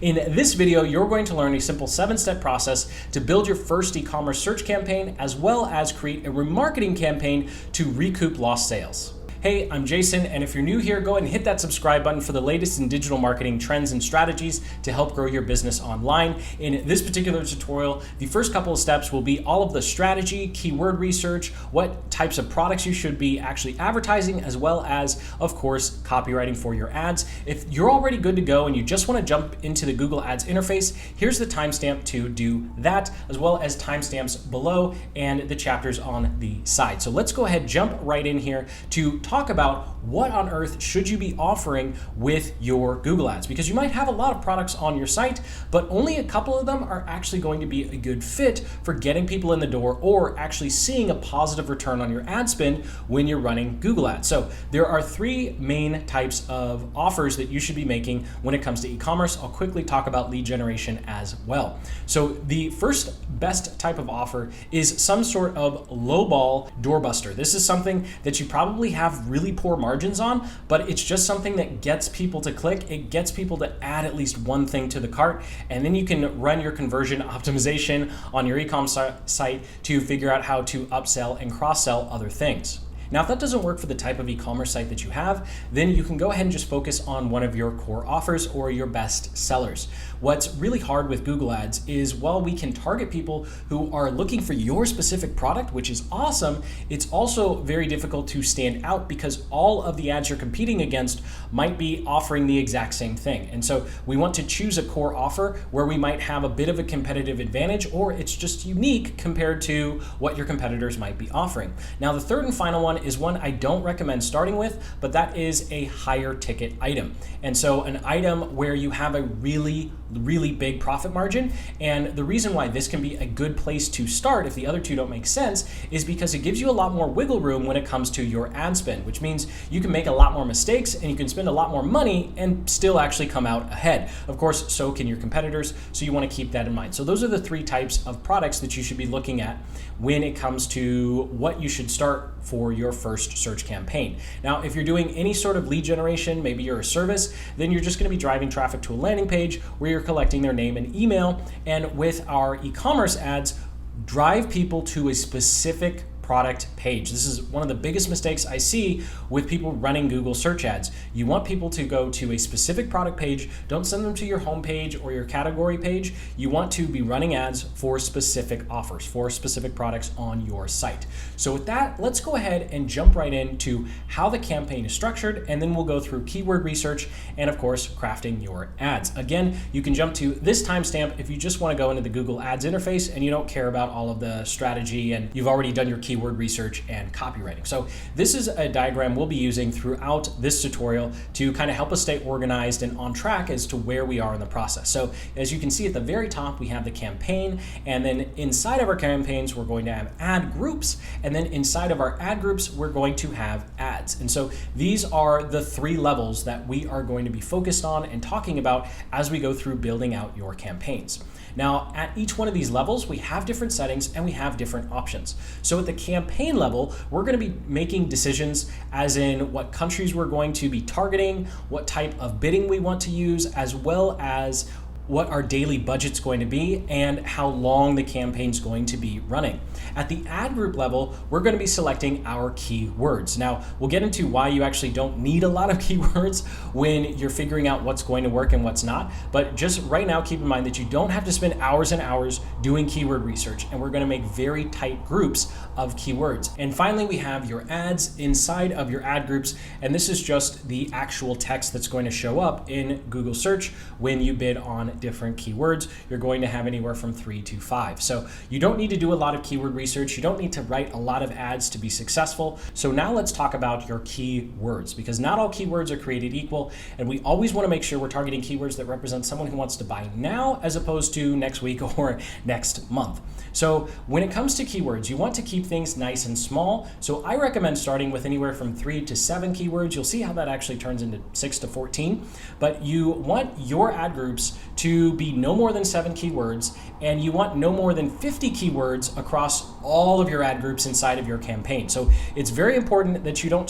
In this video, you're going to learn a simple 7-step process to build your first e-commerce search campaign, as well as create a remarketing campaign to recoup lost sales. Hey, I'm Jason, and if you're new here, go ahead and hit that subscribe button for the latest in digital marketing trends and strategies to help grow your business online. In this particular tutorial, the first couple of steps will be all of the strategy, keyword research, what types of products you should be actually advertising, as well as, of course, copywriting for your ads. If you're already good to go and you just want to jump into the Google Ads interface, here's the timestamp to do that, as well as timestamps below and the chapters on the side. So let's go ahead, jump right in here to talk about what on earth should you be offering with your Google Ads, because you might have a lot of products on your site, but only a couple of them are actually going to be a good fit for getting people in the door or actually seeing a positive return on your ad spend when you're running Google Ads. So there are 3 main types of offers that you should be making when it comes to e-commerce. I'll quickly talk about lead generation as well. So the first best type of offer is some sort of lowball doorbuster. This is something that you probably have really poor margins on, but it's just something that gets people to click. It gets people to add at least one thing to the cart, and then you can run your conversion optimization on your e-com site to figure out how to upsell and cross-sell other things. Now, if that doesn't work for the type of e-commerce site that you have, then you can go ahead and just focus on one of your core offers or your best sellers. What's really hard with Google Ads is while we can target people who are looking for your specific product, which is awesome, it's also very difficult to stand out because all of the ads you're competing against might be offering the exact same thing. And so we want to choose a core offer where we might have a bit of a competitive advantage, or it's just unique compared to what your competitors might be offering. Now, the third and final one is one I don't recommend starting with, but that is a higher ticket item. And so an item where you have a really big profit margin. And the reason why this can be a good place to start if the other two don't make sense is because it gives you a lot more wiggle room when it comes to your ad spend, which means you can make a lot more mistakes and you can spend a lot more money and still actually come out ahead. Of course, so can your competitors, so you want to keep that in mind. So those are the 3 types of products that you should be looking at when it comes to what you should start for your first search campaign. Now, if you're doing any sort of lead generation, maybe you're a service, then you're just going to be driving traffic to a landing page where you're collecting their name and email. And with our e-commerce ads, drive people to a specific product page. This is one of the biggest mistakes I see with people running Google search ads. You want people to go to a specific product page. Don't send them to your homepage or your category page. You want to be running ads for specific offers, for specific products on your site. So with that, let's go ahead and jump right into how the campaign is structured, and then we'll go through keyword research and, of course, crafting your ads. Again, you can jump to this timestamp if you just want to go into the Google Ads interface and you don't care about all of the strategy and you've already done your keyword research and copywriting. So this is a diagram we'll be using throughout this tutorial to kind of help us stay organized and on track as to where we are in the process. So as you can see at the very top, we have the campaign, and then inside of our campaigns, we're going to have ad groups, and then inside of our ad groups, we're going to have ads. And so these are the 3 levels that we are going to be focused on and talking about as we go through building out your campaigns. Now, at each one of these levels, we have different settings and we have different options. So at the campaign level, we're going to be making decisions as in what countries we're going to be targeting, what type of bidding we want to use, as well as what our daily budget's going to be and how long the campaign's going to be running. At the ad group level, we're going to be selecting our keywords. Now, we'll get into why you actually don't need a lot of keywords when you're figuring out what's going to work and what's not. But just right now, keep in mind that you don't have to spend hours and hours doing keyword research, and we're going to make very tight groups of keywords. And finally, we have your ads inside of your ad groups, and this is just the actual text that's going to show up in Google search when you bid on different keywords. You're going to have anywhere from 3 to 5. So you don't need to do a lot of keyword research. You don't need to write a lot of ads to be successful. So now let's talk about your keywords, because not all keywords are created equal. And we always want to make sure we're targeting keywords that represent someone who wants to buy now as opposed to next week or next month. So when it comes to keywords, you want to keep things nice and small. So I recommend starting with anywhere from 3 to 7 keywords. You'll see how that actually turns into 6 to 14. But you want your ad groups to be no more than 7 keywords, and you want no more than 50 keywords across all of your ad groups inside of your campaign. So it's very important that you don't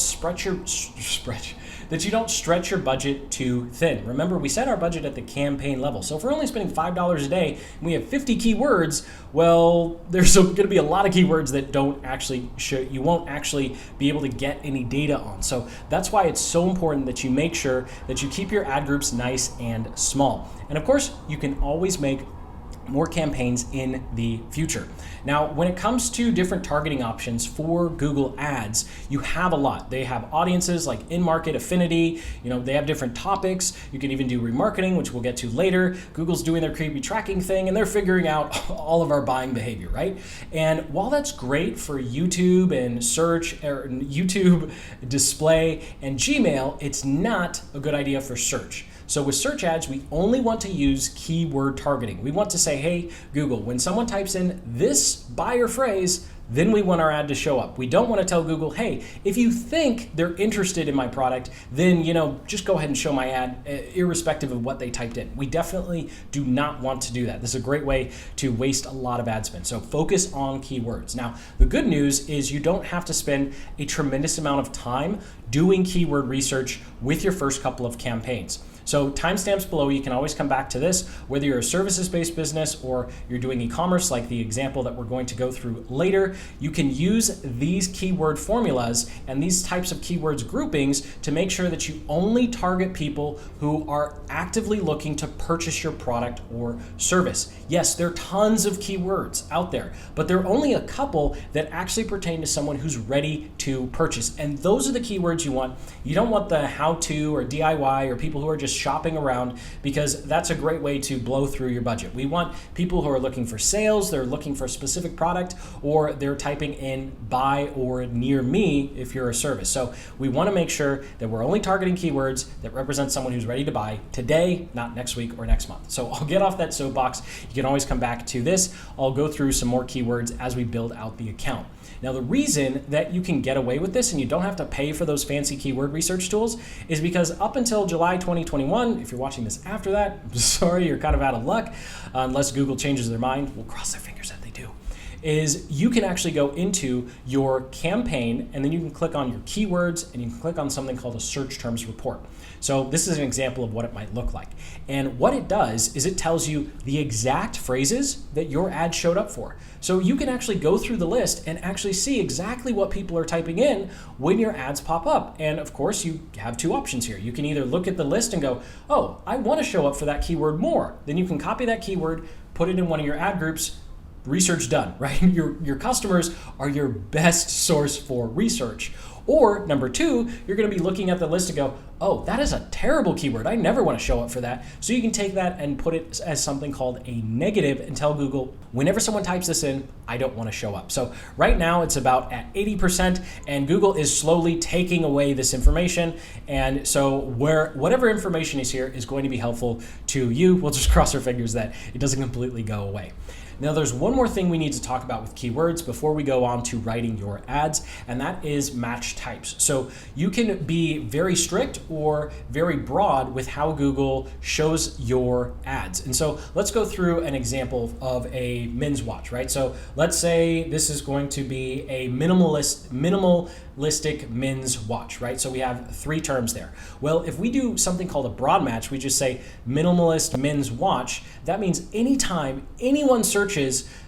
that you don't stretch your budget too thin. Remember, we set our budget at the campaign level. So if we're only spending $5 a day and we have 50 keywords, well, there's going to be a lot of keywords that don't actually you won't actually be able to get any data on. So that's why it's so important that you make sure that you keep your ad groups nice and small. And of course, you can always make more campaigns in the future. Now, when it comes to different targeting options for Google Ads, you have a lot. They have audiences like in-market, affinity, they have different topics. You can even do remarketing, which we'll get to later. Google's doing their creepy tracking thing and they're figuring out all of our buying behavior, right? And while that's great for YouTube and search, or YouTube, display, and Gmail, it's not a good idea for search. So with search ads, we only want to use keyword targeting. We want to say, hey, Google, when someone types in this buyer phrase, then we want our ad to show up. We don't want to tell Google, hey, if you think they're interested in my product, then just go ahead and show my ad irrespective of what they typed in. We definitely do not want to do that. This is a great way to waste a lot of ad spend. So focus on keywords. Now, the good news is you don't have to spend a tremendous amount of time doing keyword research with your first couple of campaigns. So timestamps below, you can always come back to this, whether you're a services-based business or you're doing e-commerce like the example that we're going to go through later. You can use these keyword formulas and these types of keywords groupings to make sure that you only target people who are actively looking to purchase your product or service. Yes, there are tons of keywords out there, but there are only a couple that actually pertain to someone who's ready to purchase. And those are the keywords you want. You don't want the how-to or DIY or people who are just shopping around, because that's a great way to blow through your budget. We want people who are looking for sales, they're looking for a specific product, or they're typing in buy or near me if you're a service. So we want to make sure that we're only targeting keywords that represent someone who's ready to buy today, not next week or next month. So I'll get off that soapbox. You can always come back to this. I'll go through some more keywords as we build out the account. Now, the reason that you can get away with this and you don't have to pay for those fancy keyword research tools is because up until July 2021, if you're watching this after that, I'm sorry, you're kind of out of luck, unless Google changes their mind. We'll cross their fingers that they do. Is you can actually go into your campaign and then you can click on your keywords and you can click on something called a search terms report. So this is an example of what it might look like. And what it does is it tells you the exact phrases that your ad showed up for. So you can actually go through the list and actually see exactly what people are typing in when your ads pop up. And of course, you have two options here. You can either look at the list and go, oh, I want to show up for that keyword more. Then you can copy that keyword, put it in one of your ad groups, research done, right? Your customers are your best source for research. Or number two, you're going to be looking at the list and go, oh, that is a terrible keyword. I never want to show up for that. So you can take that and put it as something called a negative and tell Google, whenever someone types this in, I don't want to show up. So right now it's about at 80% and Google is slowly taking away this information. And so whatever information is here is going to be helpful to you. We'll just cross our fingers that it doesn't completely go away. Now, there's one more thing we need to talk about with keywords before we go on to writing your ads, and that is match types. So you can be very strict or very broad with how Google shows your ads. And so let's go through an example of a men's watch, right? So let's say this is going to be a minimalistic men's watch, right? So we have three terms there. Well, if we do something called a broad match, we just say minimalist men's watch. That means anytime anyone searches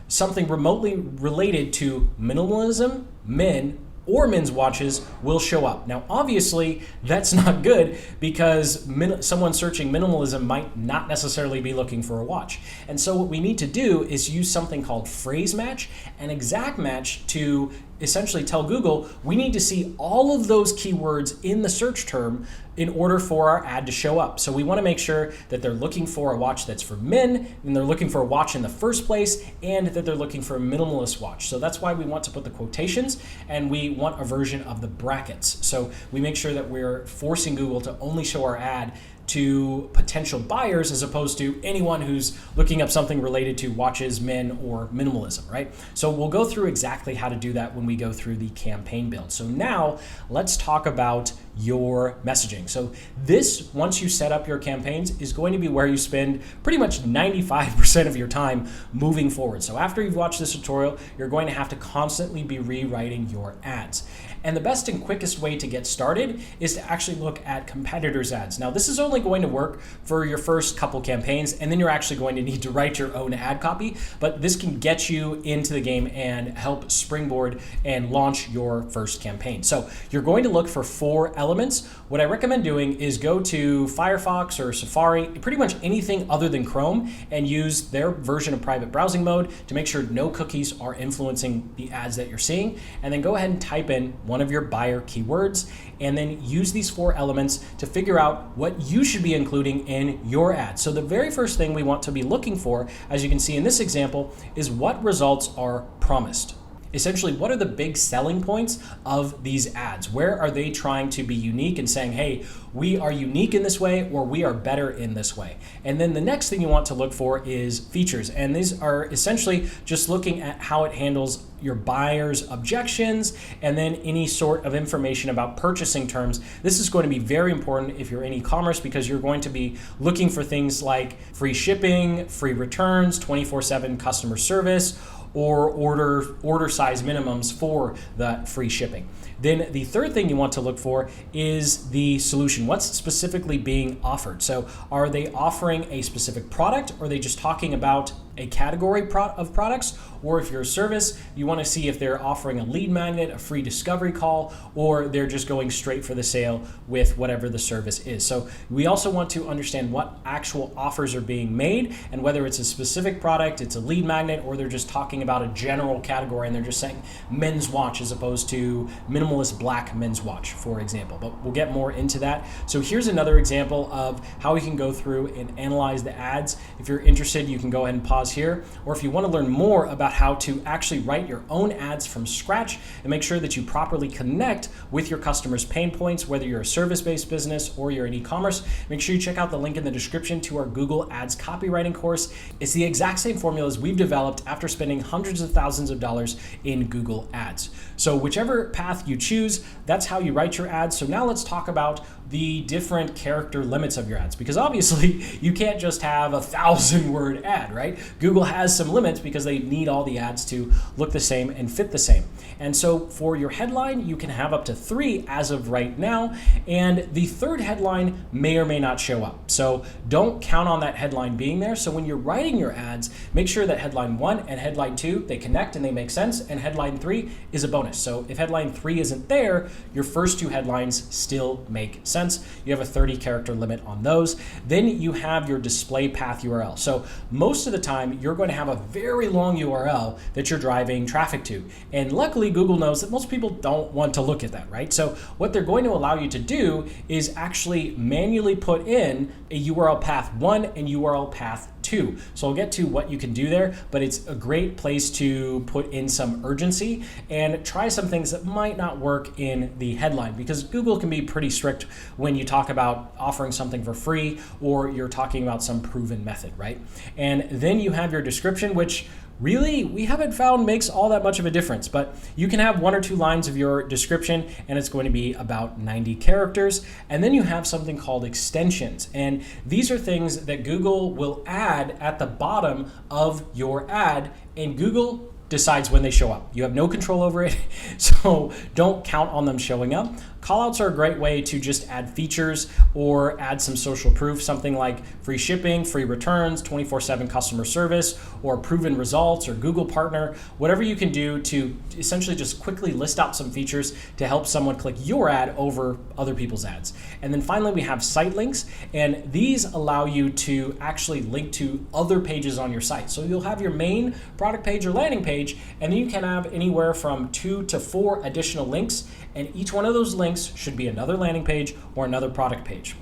something remotely related to minimalism, men, or men's watches will show up. Now, obviously, that's not good because someone searching minimalism might not necessarily be looking for a watch. And so what we need to do is use something called phrase match and exact match to essentially tell Google, we need to see all of those keywords in the search term in order for our ad to show up. So we want to make sure that they're looking for a watch that's for men, and they're looking for a watch in the first place, and that they're looking for a minimalist watch. So that's why we want to put the quotations, and we want a version of the brackets. So we make sure that we're forcing Google to only show our ad to potential buyers as opposed to anyone who's looking up something related to watches, men, or minimalism, right? So we'll go through exactly how to do that when we go through the campaign build. So now let's talk about your messaging. So this, once you set up your campaigns, is going to be where you spend pretty much 95% of your time moving forward. So after you've watched this tutorial, you're going to have to constantly be rewriting your ads. And the best and quickest way to get started is to actually look at competitors' ads. Now, this is only going to work for your first couple campaigns, and then you're actually going to need to write your own ad copy, but this can get you into the game and help springboard and launch your first campaign. So you're going to look for 4 elements. What I recommend doing is go to Firefox or Safari, pretty much anything other than Chrome, and use their version of private browsing mode to make sure no cookies are influencing the ads that you're seeing. And then go ahead and type in one of your buyer keywords, and then use these 4 elements to figure out what you should be including in your ad. So the very first thing we want to be looking for, as you can see in this example, is what results are promised. Essentially, what are the big selling points of these ads? Where are they trying to be unique and saying, hey, we are unique in this way, or we are better in this way? And then the next thing you want to look for is features. And these are essentially just looking at how it handles your buyer's objections and then any sort of information about purchasing terms. This is going to be very important if you're in e-commerce, because you're going to be looking for things like free shipping, free returns, 24/7 customer service, or order size minimums for the free shipping. Then the third thing you want to look for is the solution. What's specifically being offered? So are they offering a specific product, or are they just talking about a category of products? Or if you're a service, you want to see if they're offering a lead magnet, a free discovery call, or they're just going straight for the sale with whatever the service is. So we also want to understand what actual offers are being made, and whether it's a specific product, it's a lead magnet, or they're just talking about a general category and they're just saying men's watch as opposed to minimalist black men's watch, for example. But we'll get more into that. So here's another example of how we can go through and analyze the ads. If you're interested, you can go ahead and pause here. Or if you want to learn more about how to actually write your own ads from scratch and make sure that you properly connect with your customers' pain points, whether you're a service-based business or you're in e-commerce, make sure you check out the link in the description to our Google Ads copywriting course. It's the exact same formulas we've developed after spending hundreds of thousands of dollars in Google Ads. So whichever path you choose, that's how you write your ads. So now let's talk about the different character limits of your ads, because obviously you can't just have a 1,000-word ad, right? Google has some limits because they need all the ads to look the same and fit the same. And so for your headline, you can have up to 3 as of right now, and the third headline may or may not show up. So don't count on that headline being there. So when you're writing your ads, make sure that headline 1 and headline 2, they connect and they make sense, and headline 3 is a bonus. So if headline 3 isn't there, your first 2 headlines still make sense. You have a 30-character limit on those. Then you have your display path URL. So most of the time, you're going to have a very long URL that you're driving traffic to. And luckily, Google knows that most people don't want to look at that, right? So what they're going to allow you to do is actually manually put in a URL path 1 and URL path 2. So I'll get to what you can do there, but it's a great place to put in some urgency and try some things that might not work in the headline, because Google can be pretty strict when you talk about offering something for free or you're talking about some proven method, right? And then you have your description, which really we haven't found makes all that much of a difference, but you can have 1 or 2 lines of your description and it's going to be about 90 characters. And then you have something called extensions. And these are things that Google will add at the bottom of your ad, and Google decides when they show up. You have no control over it, so don't count on them showing up. Callouts are a great way to just add features or add some social proof, something like free shipping, free returns, 24/7 customer service, or proven results, or Google partner, whatever you can do to essentially just quickly list out some features to help someone click your ad over other people's ads. And then finally, we have site links, and these allow you to actually link to other pages on your site. So you'll have your main product page or landing page, and then you can have anywhere from 2 to 4 additional links, and each one of those links should be another landing page or another product page.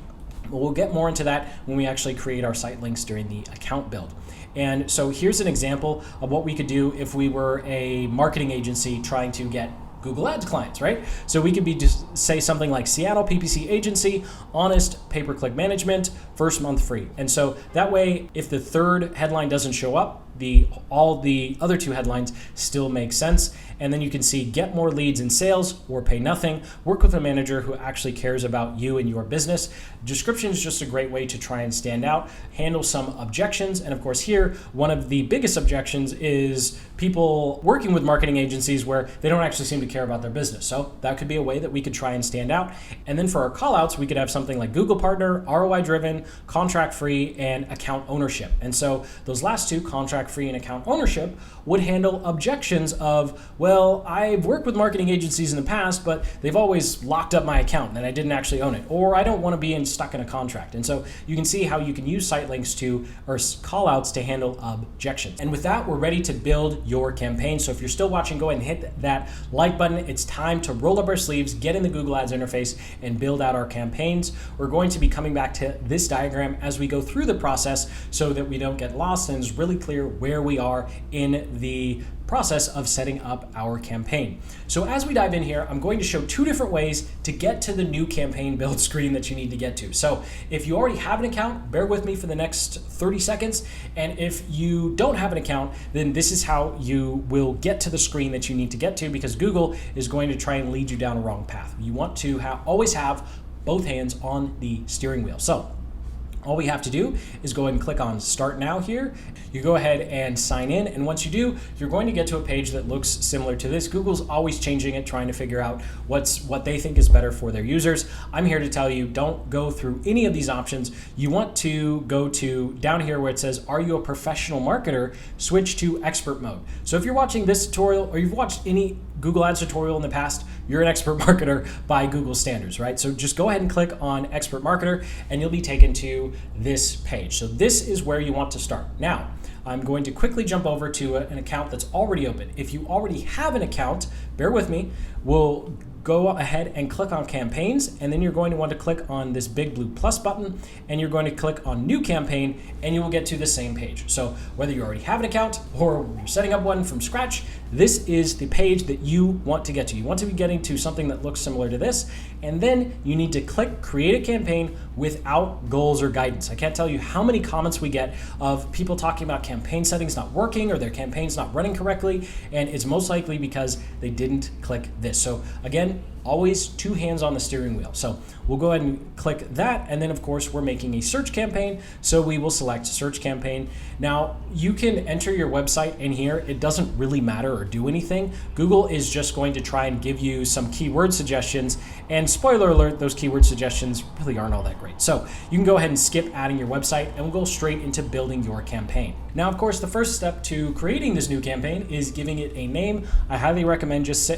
But we'll get more into that when we actually create our site links during the account build. And so here's an example of what we could do if we were a marketing agency trying to get Google Ads clients, right? So we could be just say something like Seattle PPC agency, honest pay-per-click management, first month free. And so that way, if the third headline doesn't show up, all the other 2 headlines still make sense. and then you can see get more leads and sales or pay nothing, work with a manager who actually cares about you and your business. Description is just a great way to try and stand out, handle some objections. And of course here, one of the biggest objections is people working with marketing agencies where they don't actually seem to care about their business. So that could be a way that we could try and stand out. And then for our callouts, we could have something like Google partner, ROI driven, contract free, and account ownership. And so those last two, contract free and account ownership, would handle objections of, well, I've worked with marketing agencies in the past, but they've always locked up my account and I didn't actually own it, or I don't want to be stuck in a contract. And so you can see how you can use site links to, or callouts to handle objections. And with that, we're ready to build your campaign. So if you're still watching, go ahead and hit that like button. It's time to roll up our sleeves, get in the Google Ads interface, and build out our campaigns. We're going to be coming back to this diagram as we go through the process so that we don't get lost and it's really clear where we are in the process of setting up our campaign. So as we dive in here, I'm going to show two different ways to get to the new campaign build screen that you need to get to. So if you already have an account, bear with me for the next 30 seconds. And if you don't have an account, then this is how you will get to the screen that you need to get to, because Google is going to try and lead you down a wrong path. You want to always have both hands on the steering wheel. So all we have to do is go ahead and click on Start Now here. You go ahead and sign in, and once you do, you're going to get to a page that looks similar to this. Google's always changing it, trying to figure out what they think is better for their users. I'm here to tell you, don't go through any of these options. You want to go to down here where it says, are you a professional marketer? Switch to expert mode. So if you're watching this tutorial or you've watched any Google Ads tutorial in the past, you're an expert marketer by Google standards, right? So just go ahead and click on expert marketer and you'll be taken to this page. So this is where you want to start. Now, I'm going to quickly jump over to an account that's already open. If you already have an account, bear with me, we'll go ahead and click on campaigns, and then you're going to want to click on this big blue plus button, and you're going to click on new campaign, and you will get to the same page. So whether you already have an account or you're setting up one from scratch, this is the page that you want to get to. You want to be getting to something that looks similar to this, and then you need to click create a campaign without goals or guidance. I can't tell you how many comments we get of people talking about campaign settings not working or their campaigns not running correctly, and it's most likely because they didn't click this. So again, always two hands on the steering wheel. So we'll go ahead and click that, and then of course we're making a search campaign, so we will select search campaign. Now you can enter your website in here. It doesn't really matter or do anything. Google is just going to try and give you some keyword suggestions, and spoiler alert, those keyword suggestions really aren't all that great. So you can go ahead and skip adding your website, and we'll go straight into building your campaign. Now of course the first step to creating this new campaign is giving it a name. I highly recommend just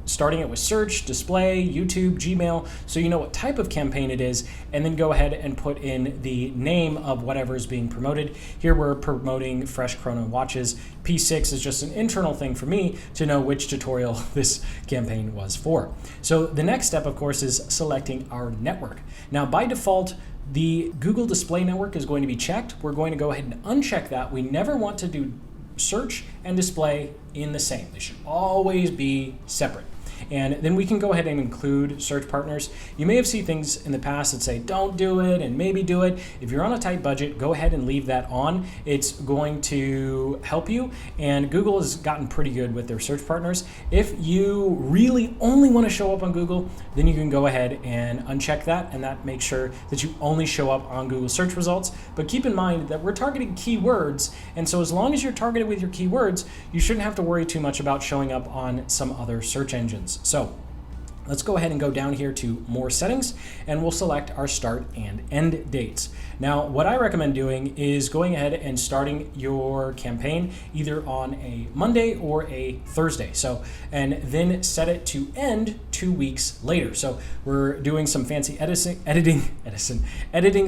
starting it with search, display, YouTube, Gmail, so you know what type of campaign it is, and then go ahead and put in the name of whatever is being promoted. Here we're promoting Fresh Chrono watches. P6 is just an internal thing for me to know which tutorial this campaign was for. So the next step, of course, is selecting our network. Now by default, the Google Display Network is going to be checked. We're going to go ahead and uncheck that. We never want to do search and display in the same. They should always be separate. And then we can go ahead and include search partners. You may have seen things in the past that say don't do it and maybe do it. If you're on a tight budget, go ahead and leave that on. It's going to help you, and Google has gotten pretty good with their search partners. If you really only want to show up on Google, then you can go ahead and uncheck that, and that makes sure that you only show up on Google search results. But keep in mind that we're targeting keywords, and so as long as you're targeted with your keywords, you shouldn't have to worry too much about showing up on some other search engines. So let's go ahead and go down here to more settings, and we'll select our start and end dates. Now, what I recommend doing is going ahead and starting your campaign either on a Monday or a Thursday. So, and then set it to end 2 weeks later. So we're doing some fancy editing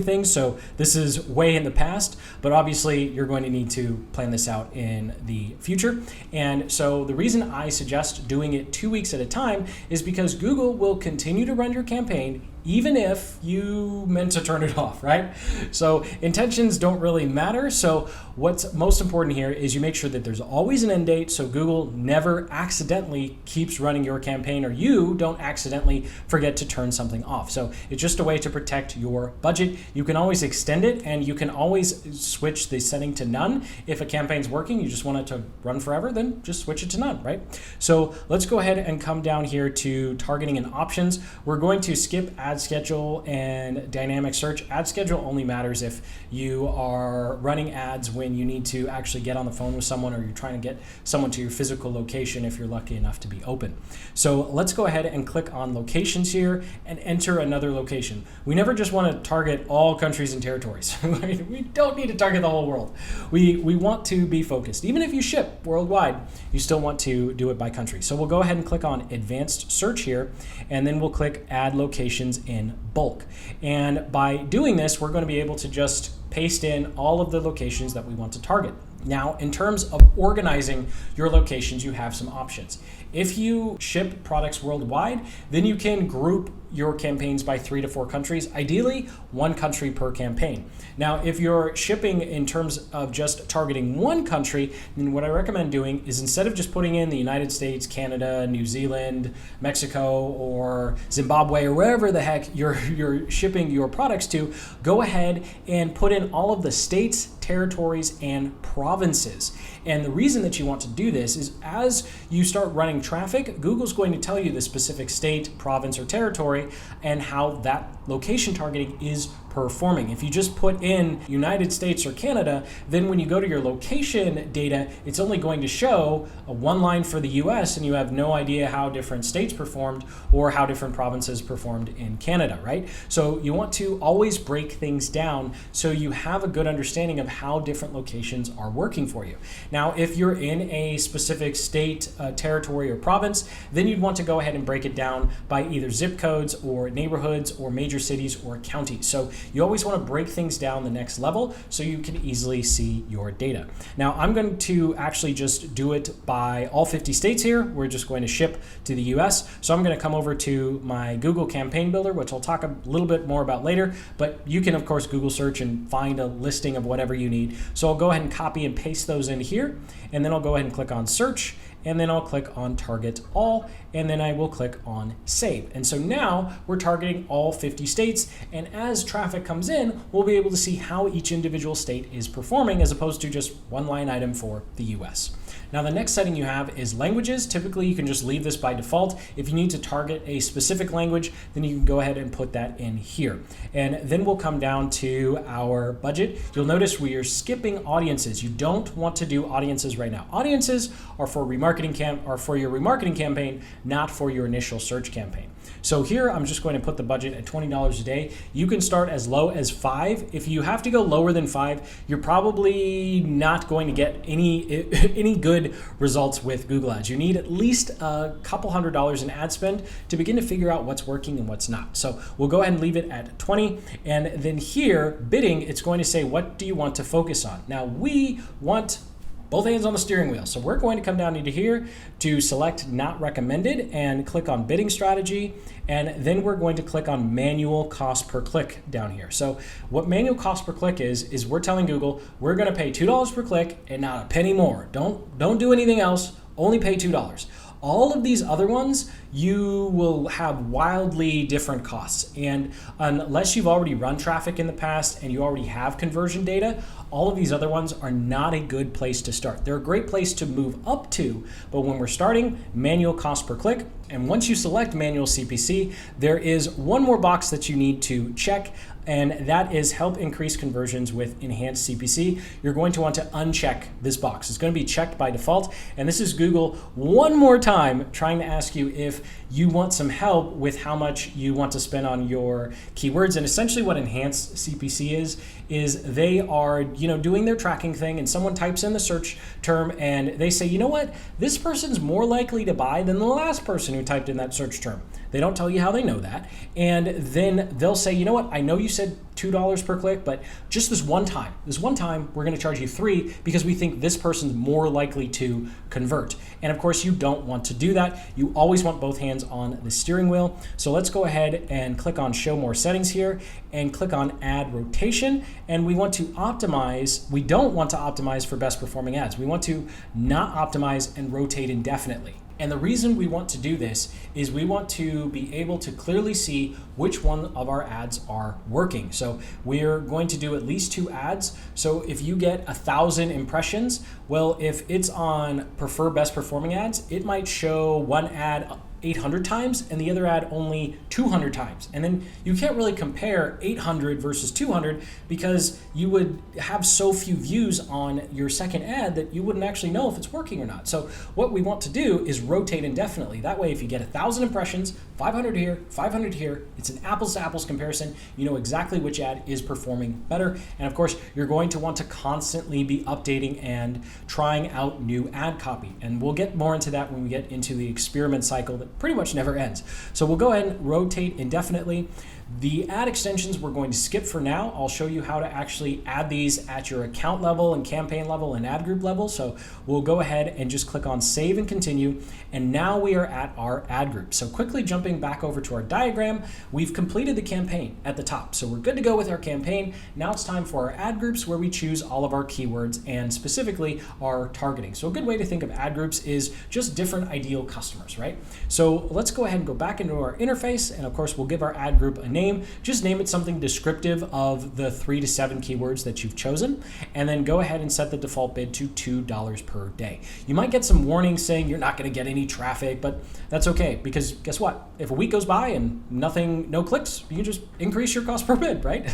things. So this is way in the past, but obviously you're going to need to plan this out in the future. And so the reason I suggest doing it 2 weeks at a time is because Google will continue to run your campaign even if you meant to turn it off, right? So intentions don't really matter. So what's most important here is you make sure that there's always an end date, so Google never accidentally keeps running your campaign, or you don't accidentally forget to turn something off. So it's just a way to protect your budget. You can always extend it, and you can always switch the setting to none. If a campaign's working, you just want it to run forever, then just switch it to none, right? So let's go ahead and come down here to targeting and options. We're going to skip ad schedule and dynamic search. Ad schedule only matters if you are running ads when you need to actually get on the phone with someone, or you're trying to get someone to your physical location if you're lucky enough to be open. So let's go ahead and click on locations here and enter another location. We never just want to target all countries and territories. We don't need to target the whole world. We want to be focused. Even if you ship worldwide, you still want to do it by country. So we'll go ahead and click on advanced search here, and then we'll click add locations in bulk. And by doing this, we're going to be able to just paste in all of the locations that we want to target. Now, in terms of organizing your locations, you have some options. If you ship products worldwide, then you can group your campaigns by 3 to 4 countries, ideally 1 country per campaign. Now, if you're shipping in terms of just targeting 1 country, then what I recommend doing is, instead of just putting in the United States, Canada, New Zealand, Mexico, or Zimbabwe, or wherever the heck you're shipping your products to, go ahead and put in all of the states, territories, and provinces. And the reason that you want to do this is, as you start running traffic, Google's going to tell you the specific state, province, or territory and how that location targeting is performing. If you just put in United States or Canada, then when you go to your location data, it's only going to show a 1 line for the US, and you have no idea how different states performed or how different provinces performed in Canada, right? So you want to always break things down so you have a good understanding of how different locations are working for you. Now, if you're in a specific state, territory, or province, then you'd want to go ahead and break it down by either zip codes or neighborhoods or major cities or counties. So you always want to break things down the next level so you can easily see your data. Now, I'm going to actually just do it by all 50 states here. We're just going to ship to the US. So I'm going to come over to my Google Campaign Builder, which I'll talk a little bit more about later, but you can, of course, Google search and find a listing of whatever you need. So I'll go ahead and copy and paste those in here, and then I'll go ahead and click on search, and then I'll click on target all, and then I will click on save. And so now we're targeting all 50 states, and as traffic comes in, we'll be able to see how each individual state is performing, as opposed to just 1 line item for the US. Now, the next setting you have is languages. Typically, you can just leave this by default. If you need to target a specific language, then you can go ahead and put that in here. And then we'll come down to our budget. You'll notice we are skipping audiences. You don't want to do audiences right now. Audiences are for your remarketing campaign, not for your initial search campaign. So here, I'm just going to put the budget at $20 a day. You can start as low as $5. If you have to go lower than $5, you're probably not going to get any good results with Google Ads. You need at least a couple $100s in ad spend to begin to figure out what's working and what's not. So we'll go ahead and leave it at 20. And then here, bidding, it's going to say, what do you want to focus on? Now, we want both hands on the steering wheel. So we're going to come down into here to select not recommended and click on bidding strategy. And then we're going to click on manual cost per click down here. So what manual cost per click is we're telling Google, we're going to pay $2 per click and not a penny more. Don't do anything else, only pay $2. All of these other ones, you will have wildly different costs. And unless you've already run traffic in the past and you already have conversion data, all of these other ones are not a good place to start. They're a great place to move up to, but when we're starting, manual cost per click. And once you select manual CPC, there is one more box that you need to check, and that is help increase conversions with enhanced CPC. You're going to want to uncheck this box. It's going to be checked by default, and this is Google one more time trying to ask you if you want some help with how much you want to spend on your keywords. And essentially what enhanced CPC is they are doing their tracking thing, and someone types in the search term and they say, you know what, this person's more likely to buy than the last person who typed in that search term. They don't tell you how they know that. And then they'll say, you know what, I know you said $2 per click, but just this one time, we're going to charge you $3 because we think this person's more likely to convert. And of course, you don't want to do that. You always want both hands on the steering wheel. So let's go ahead and click on show more settings here and click on add rotation. And we want to optimize, we don't want to optimize for best performing ads. We want to not optimize and rotate indefinitely. And the reason we want to do this is we want to be able to clearly see which one of our ads are working. So we're going to do at least 2 ads. So if you get 1,000 impressions, well, if it's on prefer best performing ads, it might show one ad 800 times and the other ad only 200 times. And then you can't really compare 800 versus 200 because you would have so few views on your second ad that you wouldn't actually know if it's working or not. So what we want to do is rotate indefinitely. That way, if you get 1,000 impressions, 500 here, 500 here, it's an apples to apples comparison. You know exactly which ad is performing better. And of course, you're going to want to constantly be updating and trying out new ad copy. And we'll get more into that when we get into the experiment cycle that pretty much never ends. So we'll go ahead and rotate indefinitely. The ad extensions we're going to skip for now. I'll show you how to actually add these at your account level and campaign level and ad group level. So we'll go ahead and just click on save and continue. And now we are at our ad group. So quickly jumping back over to our diagram, we've completed the campaign at the top. So we're good to go with our campaign. Now it's time for our ad groups where we choose all of our keywords and specifically our targeting. So a good way to think of ad groups is just different ideal customers, right? So let's go ahead and go back into our interface. And of course, we'll give our ad group a name. Just name it something descriptive of the 3 to 7 keywords that you've chosen, and then go ahead and set the default bid to $2 per day. You might get some warnings saying you're not going to get any traffic, but that's okay because guess what? If a week goes by and no clicks, you can just increase your cost per bid, right?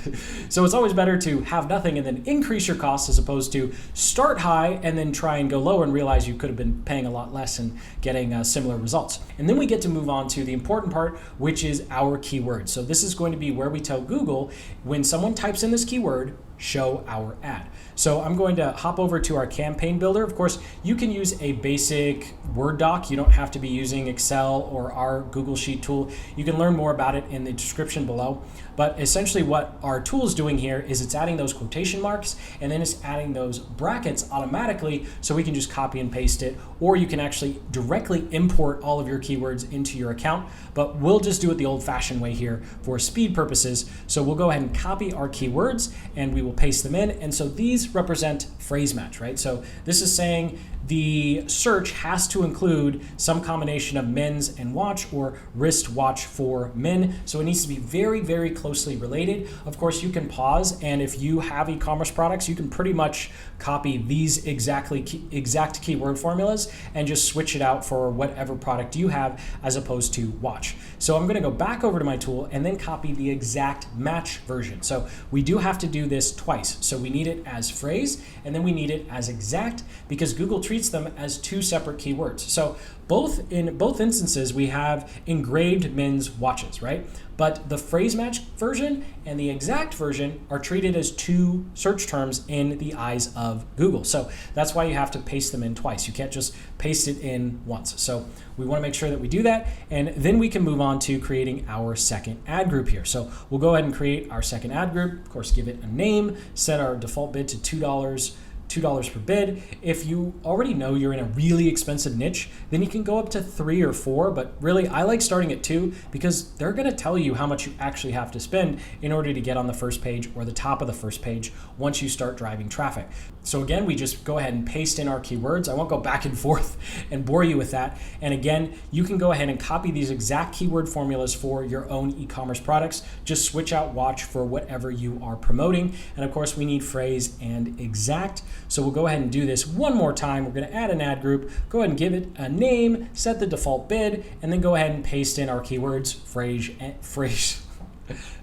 So it's always better to have nothing and then increase your costs as opposed to start high and then try and go lower and realize you could have been paying a lot less and getting similar results. And then we get to move on to the important part, which is our keywords. So this is going to be where we tell Google when someone types in this keyword, show our ad. So I'm going to hop over to our campaign builder. Of course, you can use a basic Word doc. You don't have to be using Excel or our Google Sheet tool. You can learn more about it in the description below. But essentially what our tool is doing here is it's adding those quotation marks and then it's adding those brackets automatically so we can just copy and paste it, or you can actually directly import all of your keywords into your account. But we'll just do it the old-fashioned way here for speed purposes. So we'll go ahead and copy our keywords and we will paste them in. And so these represent phrase match, right? So this is saying the search has to include some combination of men's and watch or wrist watch for men. So it needs to be very, very closely related. Of course, you can pause, and if you have e-commerce products, you can pretty much copy these exact keyword formulas and just switch it out for whatever product you have as opposed to watch. So I'm going to go back over to my tool and then copy the exact match version. So we do have to do this twice. So we need it as phrase and then we need it as exact because Google treats them as 2 separate keywords. So in both instances, we have engraved men's watches, right? But the phrase match version and the exact version are treated as 2 search terms in the eyes of Google. So that's why you have to paste them in twice. You can't just paste it in once. So we want to make sure that we do that. And then we can move on to creating our second ad group here. So we'll go ahead and create our second ad group. Of course, give it a name, set our default bid to $2 per bid. If you already know you're in a really expensive niche, then you can go up to 3 or 4, but really I like starting at 2 because they're going to tell you how much you actually have to spend in order to get on the first page or the top of the first page once you start driving traffic. So again, we just go ahead and paste in our keywords. I won't go back and forth and bore you with that. And again, you can go ahead and copy these exact keyword formulas for your own e-commerce products. Just switch out watch for whatever you are promoting. And of course, we need phrase and exact. So we'll go ahead and do this one more time. We're going to add an ad group, go ahead and give it a name, set the default bid, and then go ahead and paste in our keywords,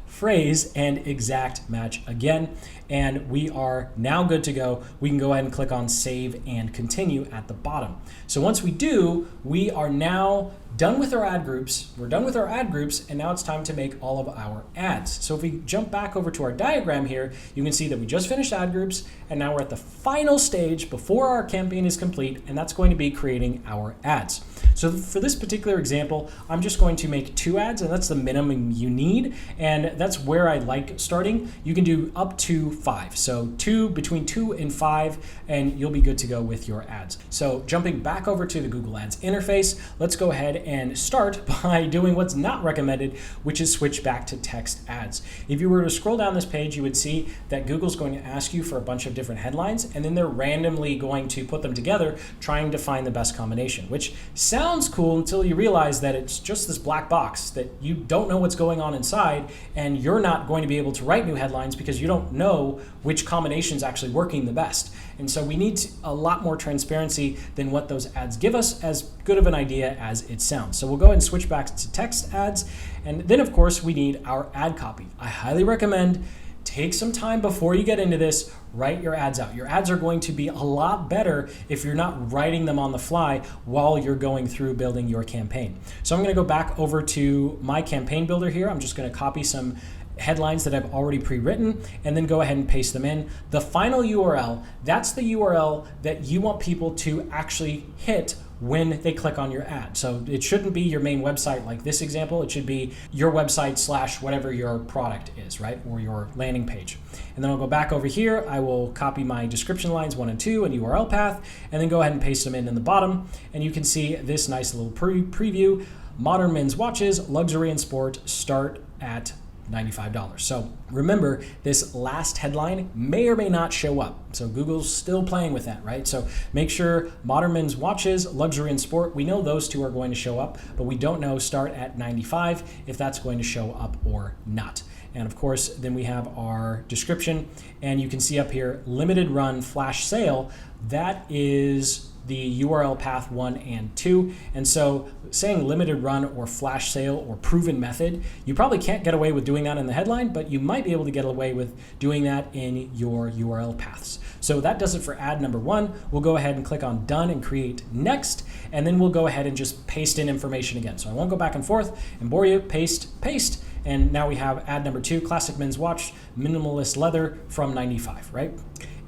phrase and exact match again. And we are now good to go. We can go ahead and click on save and continue at the bottom. So once we do, we are now done with our ad groups. We're done with our ad groups, and now it's time to make all of our ads. So if we jump back over to our diagram here, you can see that we just finished ad groups, and now we're at the final stage before our campaign is complete, and that's going to be creating our ads. So for this particular example, I'm just going to make 2 ads, and that's the minimum you need, and that's that's where I like starting. You can do up to 5. So between 2 and 5, and you'll be good to go with your ads. So jumping back over to the Google Ads interface, let's go ahead and start by doing what's not recommended, which is switch back to text ads. If you were to scroll down this page, you would see that Google's going to ask you for a bunch of different headlines, and then they're randomly going to put them together, trying to find the best combination, which sounds cool until you realize that it's just this black box that you don't know what's going on inside, and you're not going to be able to write new headlines because you don't know which combination is actually working the best. And so we need a lot more transparency than what those ads give us, as good of an idea as it sounds. So we'll go ahead and switch back to text ads. And then of course we need our ad copy. I highly recommend take some time before you get into this, write your ads out. Your ads are going to be a lot better if you're not writing them on the fly while you're going through building your campaign. So I'm going to go back over to my campaign builder here. I'm just going to copy some headlines that I've already pre-written and then go ahead and paste them in. The final URL, that's the URL that you want people to actually hit when they click on your ad. So it shouldn't be your main website like this example. It should be your website / whatever your product is, right? Or your landing page. And then I'll go back over here. I will copy my description lines 1 and 2 and URL path, and then go ahead and paste them in the bottom. And you can see this nice little preview. Modern men's watches, luxury and sport start at $95. So remember, this last headline may or may not show up. So Google's still playing with that, right? So make sure modern men's watches, luxury and sport, we know those two are going to show up, but we don't know start at 95 if that's going to show up or not. And of course, then we have our description, and you can see up here, limited run flash sale. That is the URL path 1 and 2. And so saying limited run or flash sale or proven method, you probably can't get away with doing that in the headline, but you might be able to get away with doing that in your URL paths. So that does it for ad number 1. We'll go ahead and click on done and create next, and then we'll go ahead and just paste in information again. So I won't go back and forth and bore you, paste, and now we have ad number 2, classic men's watch, minimalist leather from 95, right?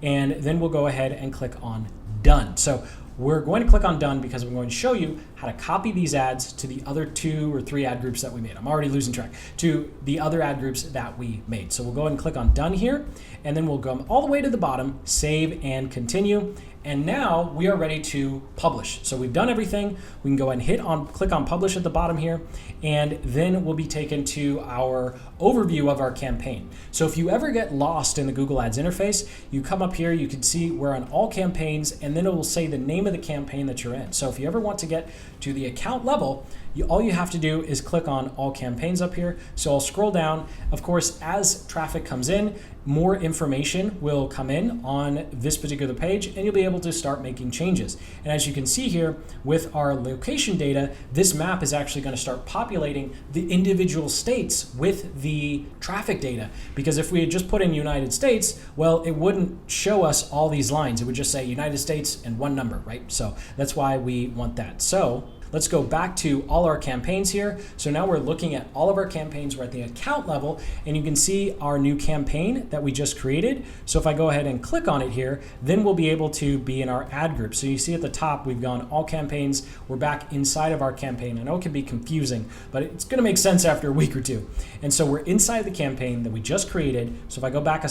And then we'll go ahead and click on done. So we're going to click on done because I'm going to show you how to copy these ads to the other 2 or 3 ad groups that we made. I'm already losing track. To the other ad groups that we made. So we'll go ahead and click on done here, and then we'll go all the way to the bottom, save and continue. And now we are ready to publish. So we've done everything. We can go ahead and click on publish at the bottom here, and then we'll be taken to our overview of our campaign. So if you ever get lost in the Google Ads interface, you come up here, you can see we're on all campaigns, and then it will say the name of the campaign that you're in. So if you ever want to get to the account level, all you have to do is click on all campaigns up here. So I'll scroll down. Of course, as traffic comes in, more information will come in on this particular page, and you'll be able to start making changes. And as you can see here with our location data, this map is actually going to start populating the individual states with the traffic data. Because if we had just put in United States, well, it wouldn't show us all these lines. It would just say United States and 1 number, right? So that's why we want that. So let's go back to all our campaigns here. So now we're looking at all of our campaigns. We're at the account level, and you can see our new campaign that we just created. So if I go ahead and click on it here, then we'll be able to be in our ad group. So you see at the top, we've gone all campaigns. We're back inside of our campaign. I know it can be confusing, but it's gonna make sense after a week or 2. And so we're inside the campaign that we just created. So if I go back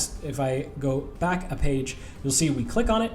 a page, you'll see we click on it,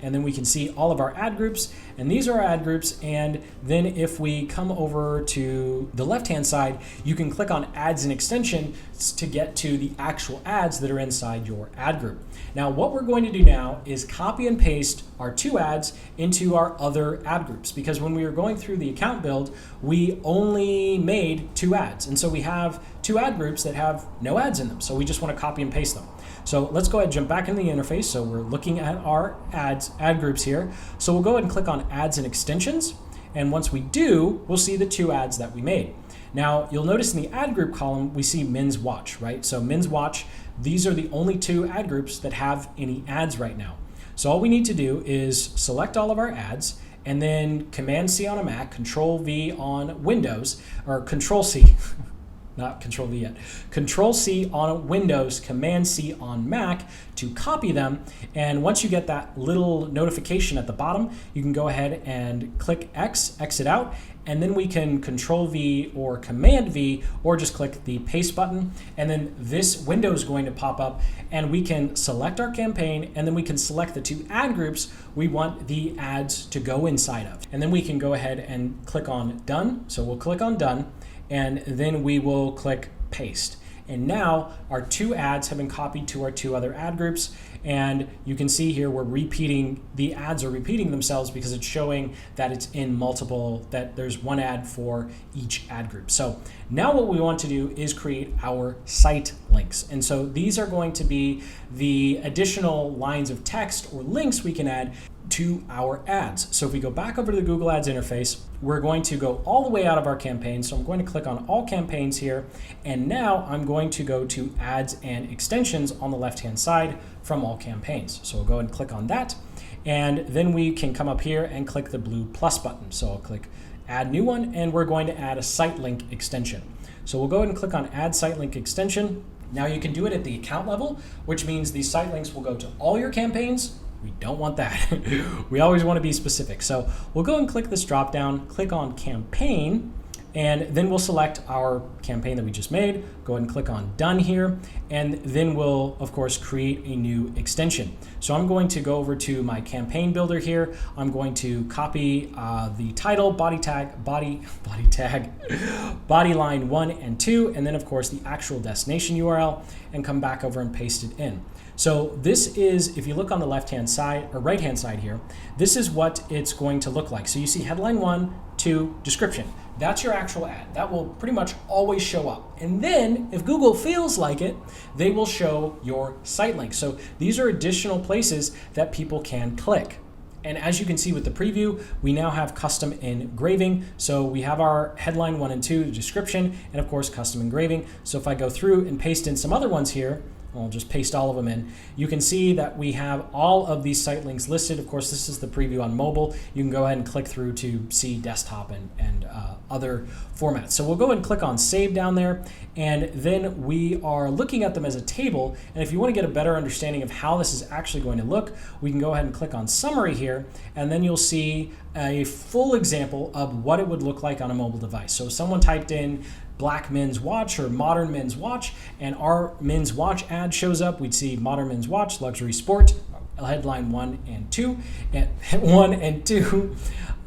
and then we can see all of our ad groups, and these are our ad groups. And then if we come over to the left-hand side, you can click on ads and extensions to get to the actual ads that are inside your ad group. Now, what we're going to do now is copy and paste our 2 ads into our other ad groups, because when we were going through the account build, we only made 2 ads. And so we have 2 ad groups that have no ads in them. So we just want to copy and paste them. So let's go ahead and jump back into the interface. So we're looking at our ad groups here. So we'll go ahead and click on ads and extensions. And once we do, we'll see the 2 ads that we made. Now you'll notice in the ad group column, we see men's watch, right? So men's watch, these are the only 2 ad groups that have any ads right now. So all we need to do is select all of our ads, and then Command C on a Mac, Control V on Windows, or Control C. not Control V yet. Control C on Windows, Command C on Mac to copy them. And once you get that little notification at the bottom, you can go ahead and click X, exit out, and then we can Control V or Command V, or just click the paste button. And then this window is going to pop up, and we can select our campaign, and then we can select the two ad groups we want the ads to go inside of. And then we can go ahead and click on Done. So we'll click on Done, and then we will click Paste. And now our two ads have been copied to our two other ad groups. And you can see here the ads are repeating themselves because it's showing that it's in multiple, that there's one ad for each ad group. So now what we want to do is create our site links. And so these are going to be the additional lines of text or links we can add to our ads. So if we go back over to the Google Ads interface, we're going to go all the way out of our campaign. So I'm going to click on all campaigns here. And now I'm going to go to ads and extensions on the left-hand side from all campaigns. So we'll go and click on that. And then we can come up here and click the blue plus button. So I'll click add new one, and we're going to add a site link extension. So we'll go ahead and click on add site link extension. Now you can do it at the account level, which means these site links will go to all your campaigns. We don't want that. We always want to be specific. So we'll go and click this drop down, click on campaign, and then we'll select our campaign that we just made. Go ahead and click on done here, and then we'll of course create a new extension. So I'm going to go over to my campaign builder here. I'm going to copy the title, body line 1 and 2, and then of course the actual destination URL, and come back over and paste it in. So this is, if you look on the left-hand side or right-hand side here, this is what it's going to look like. So you see headline 1, 2, description. That's your actual ad. That will pretty much always show up. And then if Google feels like it, they will show your site link. So these are additional places that people can click. And as you can see with the preview, we now have custom engraving. So we have our headline 1 and 2, the description, and of course custom engraving. So if I go through and paste in some other ones here, I'll just paste all of them in. You can see that we have all of these site links listed. Of course, this is the preview on mobile. You can go ahead and click through to see desktop and other formats. So we'll go ahead and click on save down there, and then we are looking at them as a table. And if you want to get a better understanding of how this is actually going to look, we can go ahead and click on summary here, and then you'll see a full example of what it would look like on a mobile device. So if someone typed in black men's watch or modern men's watch, and our men's watch ad shows up, we'd see modern men's watch, luxury sport, headline 1 and 2,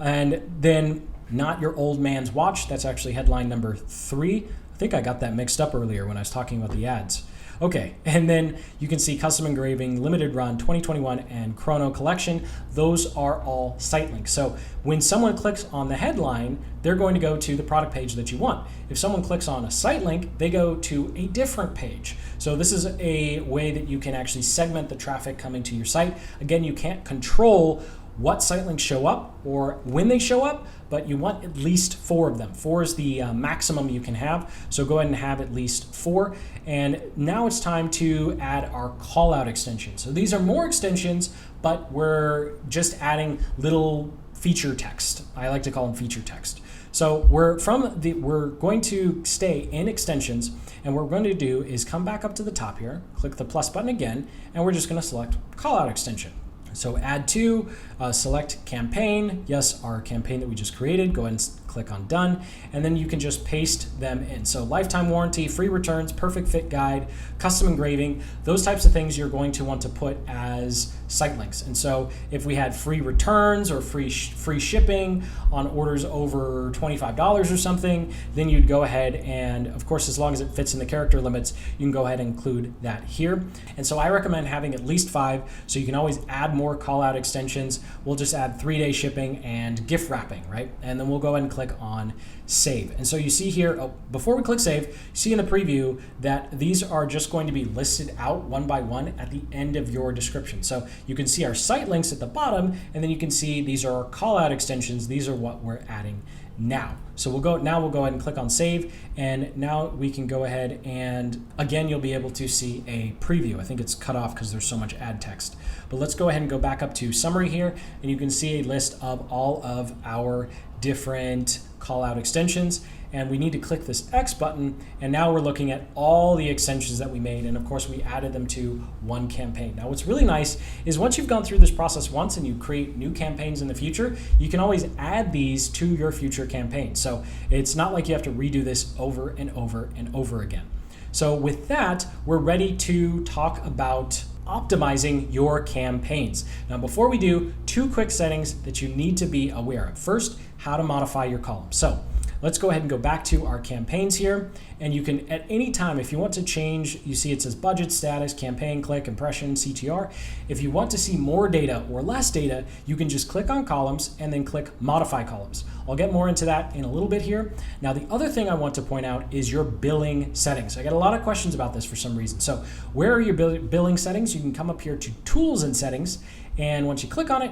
and then not your old man's watch. That's actually headline number 3. I think I got that mixed up earlier when I was talking about the ads. Okay, and then you can see custom engraving, limited run, 2021, and chrono collection. Those are all site links. So when someone clicks on the headline, they're going to go to the product page that you want. If someone clicks on a site link, they go to a different page. So this is a way that you can actually segment the traffic coming to your site. Again, you can't control what site links show up or when they show up, but you want at least 4 of them. 4 is the maximum you can have. So go ahead and have at least 4. And now it's time to add our call out extension. So these are more extensions, but we're just adding little feature text. I like to call them feature text. So we're going to stay in extensions, and what we're going to do is come back up to the top here, click the plus button again, and we're just going to select call out extension. So add to, select campaign, yes, our campaign that we just created, go ahead and click on done, and then you can just paste them in. So lifetime warranty, free returns, perfect fit guide, custom engraving, those types of things you're going to want to put as site links. And so if we had free returns or free shipping on orders over $25 or something, then you'd go ahead and, of course, as long as it fits in the character limits, you can go ahead and include that here. And so I recommend having at least 5, so you can always add more call out extensions. We'll just add 3-day shipping and gift wrapping, right? And then we'll go ahead and click on save. And so you see here, before we click save, you see in the preview that these are just going to be listed out one by one at the end of your description. So you can see our site links at the bottom, and then you can see these are our call out extensions. These are what we're adding now. So we'll go ahead and click on save, and now we can go ahead and again, you'll be able to see a preview. I think it's cut off because there's so much ad text. But let's go ahead and go back up to summary here, and you can see a list of all of our different call out extensions. And we need to click this X button, and now we're looking at all the extensions that we made, and of course we added them to one campaign. Now what's really nice is once you've gone through this process once and you create new campaigns in the future, you can always add these to your future campaigns. So it's not like you have to redo this over and over and over again. So with that, we're ready to talk about optimizing your campaigns. Now before we do, 2 quick settings that you need to be aware of. First, how to modify your column. So let's go ahead and go back to our campaigns here, and you can at any time, if you want to change, you see it says budget, status, campaign, click, impression, CTR. If you want to see more data or less data, you can just click on columns and then click modify columns. I'll get more into that in a little bit here. Now the other thing I want to point out is your billing settings. I get a lot of questions about this for some reason. So where are your billing settings? You can come up here to tools and settings, and once you click on it,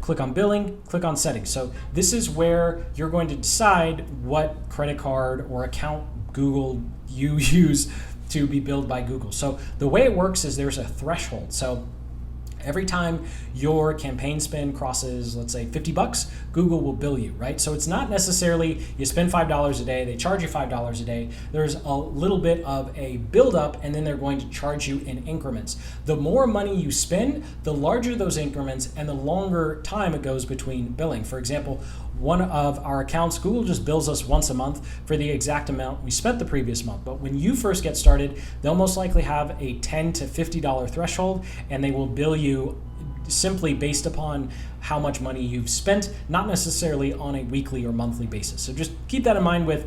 click on billing, click on settings. So this is where you're going to decide what credit card or account Google you use to be billed by Google. So the way it works is there's a threshold. So every time your campaign spend crosses, let's say $50, Google will bill you, right? So it's not necessarily you spend $5 a day, they charge you $5 a day. There's a little bit of a buildup, and then they're going to charge you in increments. The more money you spend, the larger those increments and the longer time it goes between billing. For example, one of our accounts, Google just bills us once a month for the exact amount we spent the previous month. But when you first get started, they'll most likely have a $10 to $50 threshold, and they will bill you simply based upon how much money you've spent, not necessarily on a weekly or monthly basis. So just keep that in mind with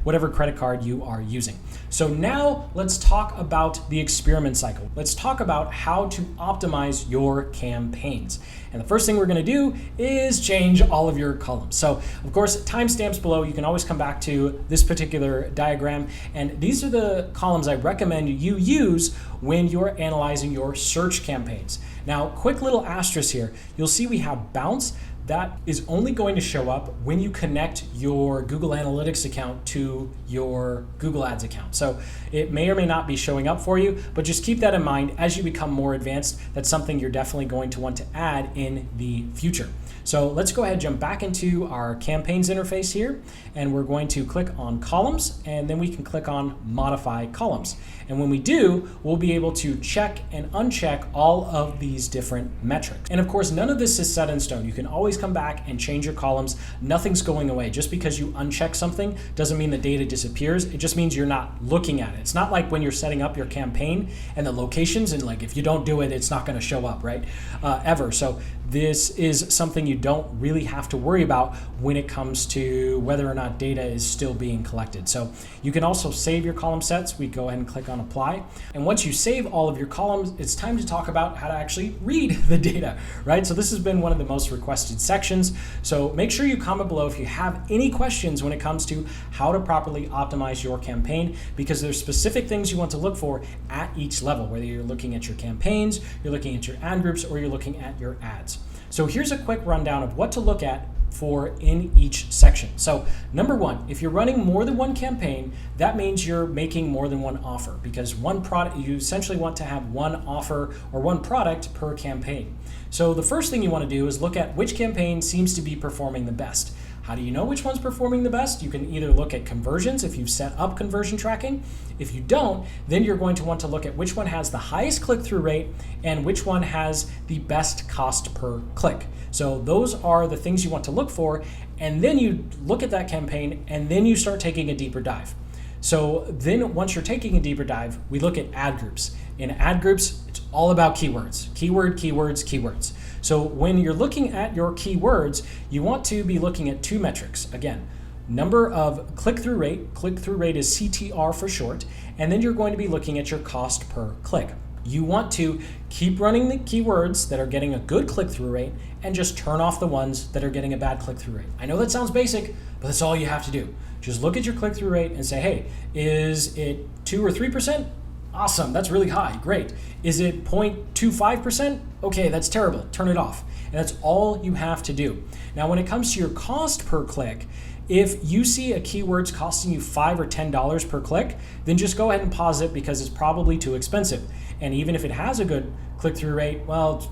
whatever credit card you are using. So now let's talk about the experiment cycle. Let's talk about how to optimize your campaigns. And the first thing we're going to do is change all of your columns. So of course, timestamps below, you can always come back to this particular diagram. And these are the columns I recommend you use when you're analyzing your search campaigns. Now, quick little asterisk here. You'll see we have bounce. That is only going to show up when you connect your Google Analytics account to your Google Ads account. So it may or may not be showing up for you, but just keep that in mind as you become more advanced. That's something you're definitely going to want to add in the future. So let's go ahead and jump back into our campaigns interface here, and we're going to click on columns, and then we can click on modify columns. And when we do, we'll be able to check and uncheck all of these different metrics. And of course, none of this is set in stone. You can always come back and change your columns. Nothing's going away. Just because you uncheck something doesn't mean the data disappears. It just means you're not looking at it. It's not like when you're setting up your campaign and the locations, and like if you don't do it, it's not going to show up, right? Ever. So this is something you don't really have to worry about when it comes to whether or not data is still being collected. So you can also save your column sets. We go ahead and click on apply. And once you save all of your columns, it's time to talk about how to actually read the data, right? So this has been one of the most requested sections. So make sure you comment below if you have any questions when it comes to how to properly optimize your campaign, because there's specific things you want to look for at each level, whether you're looking at your campaigns, you're looking at your ad groups, or you're looking at your ads. So here's a quick rundown of what to look at for in each section. So number one, if you're running more than one campaign, that means you're making more than one offer, because one product, you essentially want to have one offer or one product per campaign. So the first thing you want to do is look at which campaign seems to be performing the best. How do you know which one's performing the best? You can either look at conversions if you've set up conversion tracking. If you don't, then you're going to want to look at which one has the highest click-through rate and which one has the best cost per click. So those are the things you want to look for, and then you look at that campaign and then you start taking a deeper dive. So then once you're taking a deeper dive, we look at ad groups. In ad groups, it's all about keywords. Keyword, keywords, keywords. So when you're looking at your keywords, you want to be looking at two metrics. Again, number of click-through rate. Click-through rate is CTR for short. And then you're going to be looking at your cost per click. You want to keep running the keywords that are getting a good click-through rate and just turn off the ones that are getting a bad click-through rate. I know that sounds basic, but that's all you have to do. Just look at your click-through rate and say, hey, is it 2 or 3%? Awesome, that's really high, great. Is it 0.25%? Okay, that's terrible, turn it off. And that's all you have to do. Now, when it comes to your cost per click, if you see a keyword's costing you $5 or $10 per click, then just go ahead and pause it because it's probably too expensive. And even if it has a good click-through rate, well, it's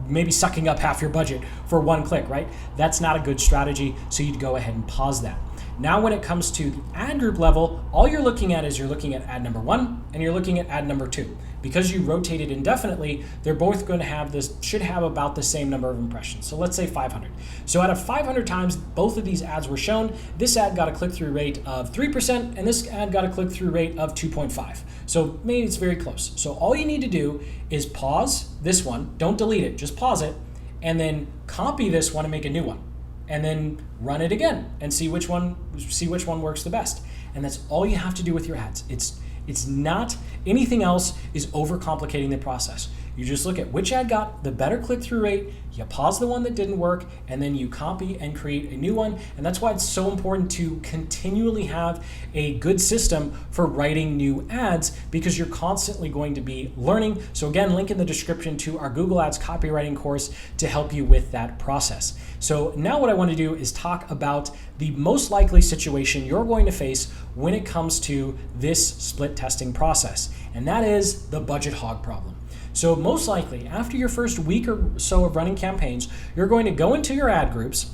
maybe sucking up half your budget for one click, right? That's not a good strategy, so you'd go ahead and pause that. Now, when it comes to the ad group level, all you're looking at is you're looking at ad number 1 and you're looking at ad number 2. Because you rotate it indefinitely, they're both going to have should have about the same number of impressions. So let's say 500. So out of 500 times both of these ads were shown, this ad got a click-through rate of 3% and this ad got a click-through rate of 2.5. So maybe it's very close. So all you need to do is pause this one, don't delete it, just pause it, and then copy this one and make a new one. And then run it again and see which one works the best. And that's all you have to do with your ads. It's not anything else is overcomplicating the process. You just look at which ad got the better click-through rate, you pause the one that didn't work, and then you copy and create a new one. And that's why it's so important to continually have a good system for writing new ads, because you're constantly going to be learning. So again, link in the description to our Google Ads copywriting course to help you with that process. So now what I want to do is talk about the most likely situation you're going to face when it comes to this split testing process, and that is the budget hog problem. So most likely, after your first week or so of running campaigns, you're going to go into your ad groups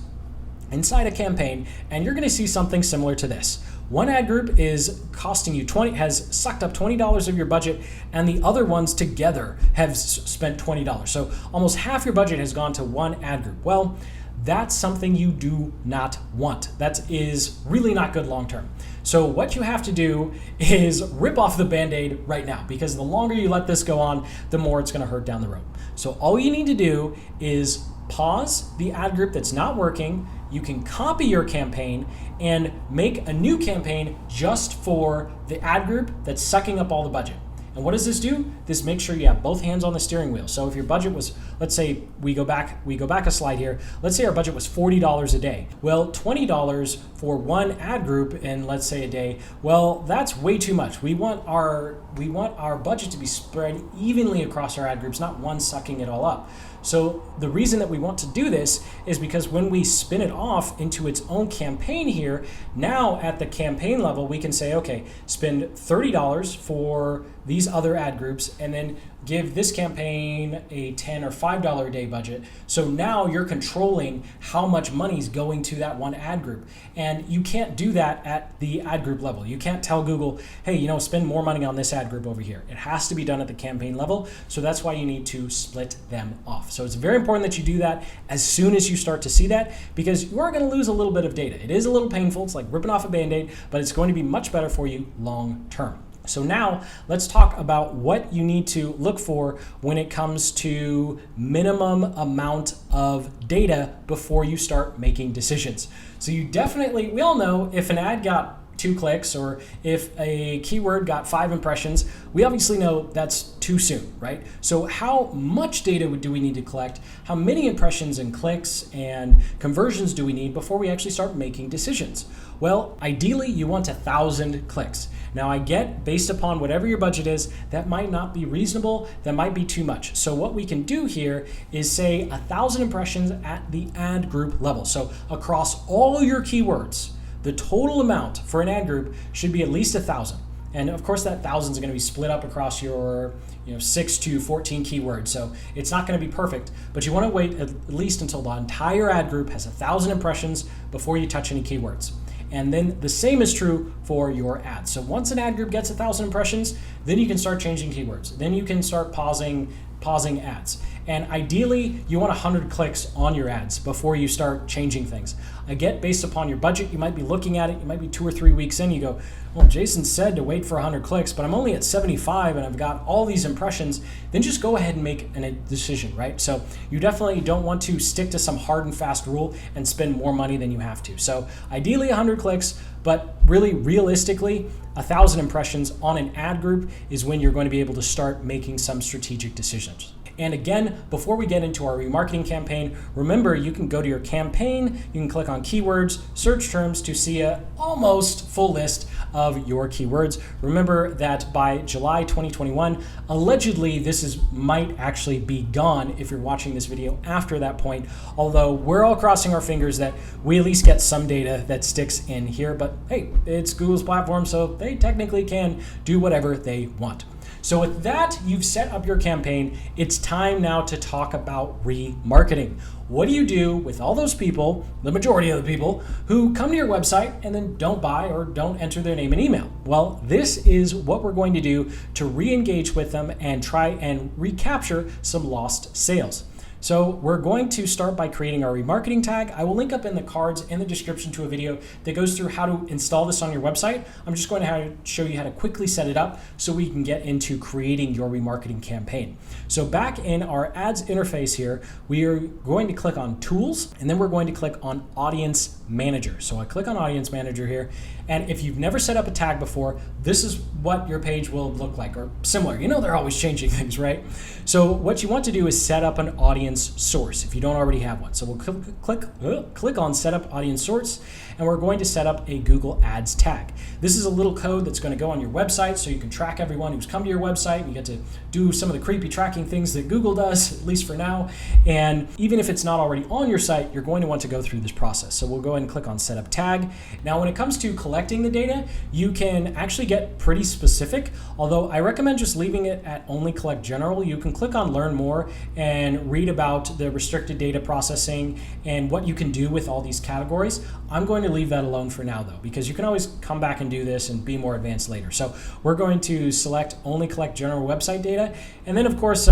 inside a campaign, and you're going to see something similar to this. One ad group is costing you has sucked up $20 of your budget, and the other ones together have spent $20. So almost half your budget has gone to one ad group. Well, that's something you do not want. That is really not good long term. So what you have to do is rip off the Band-Aid right now, because the longer you let this go on, the more it's going to hurt down the road. So all you need to do is pause the ad group that's not working. You can copy your campaign and make a new campaign just for the ad group that's sucking up all the budget. And what does this do? This makes sure you have both hands on the steering wheel. So if your budget was, let's say we go back a slide here. Let's say our budget was $40 a day. Well, $20 for one ad group in, let's say, a day. Well, that's way too much. We want our budget to be spread evenly across our ad groups, not one sucking it all up. So the reason that we want to do this is because when we spin it off into its own campaign here, now at the campaign level, we can say, okay, spend $30 for these other ad groups and then give this campaign a $10 or $5 a day budget. So now you're controlling how much money is going to that one ad group. And you can't do that at the ad group level. You can't tell Google, hey, spend more money on this ad group over here. It has to be done at the campaign level. So that's why you need to split them off. So it's very important that you do that as soon as you start to see that, because you are going to lose a little bit of data. It is a little painful. It's like ripping off a Band-Aid, but it's going to be much better for you long term. So now let's talk about what you need to look for when it comes to minimum amount of data before you start making decisions. So we all know if an ad got 2 clicks or if a keyword got 5 impressions, we obviously know that's too soon, right? So how much data do we need to collect? How many impressions and clicks and conversions do we need before we actually start making decisions? Well, ideally you want 1,000 clicks. Now I get, based upon whatever your budget is, that might not be reasonable, that might be too much. So what we can do here is say 1,000 impressions at the ad group level. So across all your keywords, the total amount for an ad group should be at least 1,000. And of course that 1,000 is going to be split up across your 6 to 14 keywords. So it's not going to be perfect, but you want to wait at least until the entire ad group has 1,000 impressions before you touch any keywords. And then the same is true for your ads. So once an ad group gets 1,000 impressions, then you can start changing keywords. Then you can start pausing ads. And ideally, you want 100 clicks on your ads before you start changing things. I get, based upon your budget, you might be looking at it, you might be 2 or 3 weeks in, you go, well, Jason said to wait for 100 clicks, but I'm only at 75 and I've got all these impressions. Then just go ahead and make a decision, right? So you definitely don't want to stick to some hard and fast rule and spend more money than you have to. So ideally 100 clicks, but really realistically, 1,000 impressions on an ad group is when you're going to be able to start making some strategic decisions. And again, before we get into our remarketing campaign, remember you can go to your campaign, you can click on keywords, search terms to see a almost full list of your keywords. Remember that by July 2021, allegedly might actually be gone if you're watching this video after that point, although we're all crossing our fingers that we at least get some data that sticks in here. But hey, it's Google's platform, so they technically can do whatever they want. So with that, you've set up your campaign. It's time now to talk about remarketing. What do you do with all those people, the majority of the people, who come to your website and then don't buy or don't enter their name and email? Well, this is what we're going to do to re-engage with them and try and recapture some lost sales. So we're going to start by creating our remarketing tag. I will link up in the cards in the description to a video that goes through how to install this on your website. I'm just going to show you how to quickly set it up so we can get into creating your remarketing campaign. So back in our ads interface here, we are going to click on Tools, and then we're going to click on Audience Manager. So I click on Audience Manager here, and if you've never set up a tag before, this is what your page will look like, or similar. You know, they're always changing things, right? So what you want to do is set up an audience source if you don't already have one. So we'll click on Set Up Audience Source, and we're going to set up a Google Ads tag. This is a little code that's going to go on your website so you can track everyone who's come to your website, and you get to do some of the creepy tracking things that Google does, at least for now. And even if it's not already on your site, you're going to want to go through this process. So we'll go ahead and click on Set Up Tag. Now, when it comes to collecting the data, you can actually get pretty specific, although I recommend just leaving it at only collect general. You can click on Learn More and read about the restricted data processing and what you can do with all these categories. I'm going to leave that alone for now though, because you can always come back and do this and be more advanced later. So we're going to select only collect general website data. And then of course,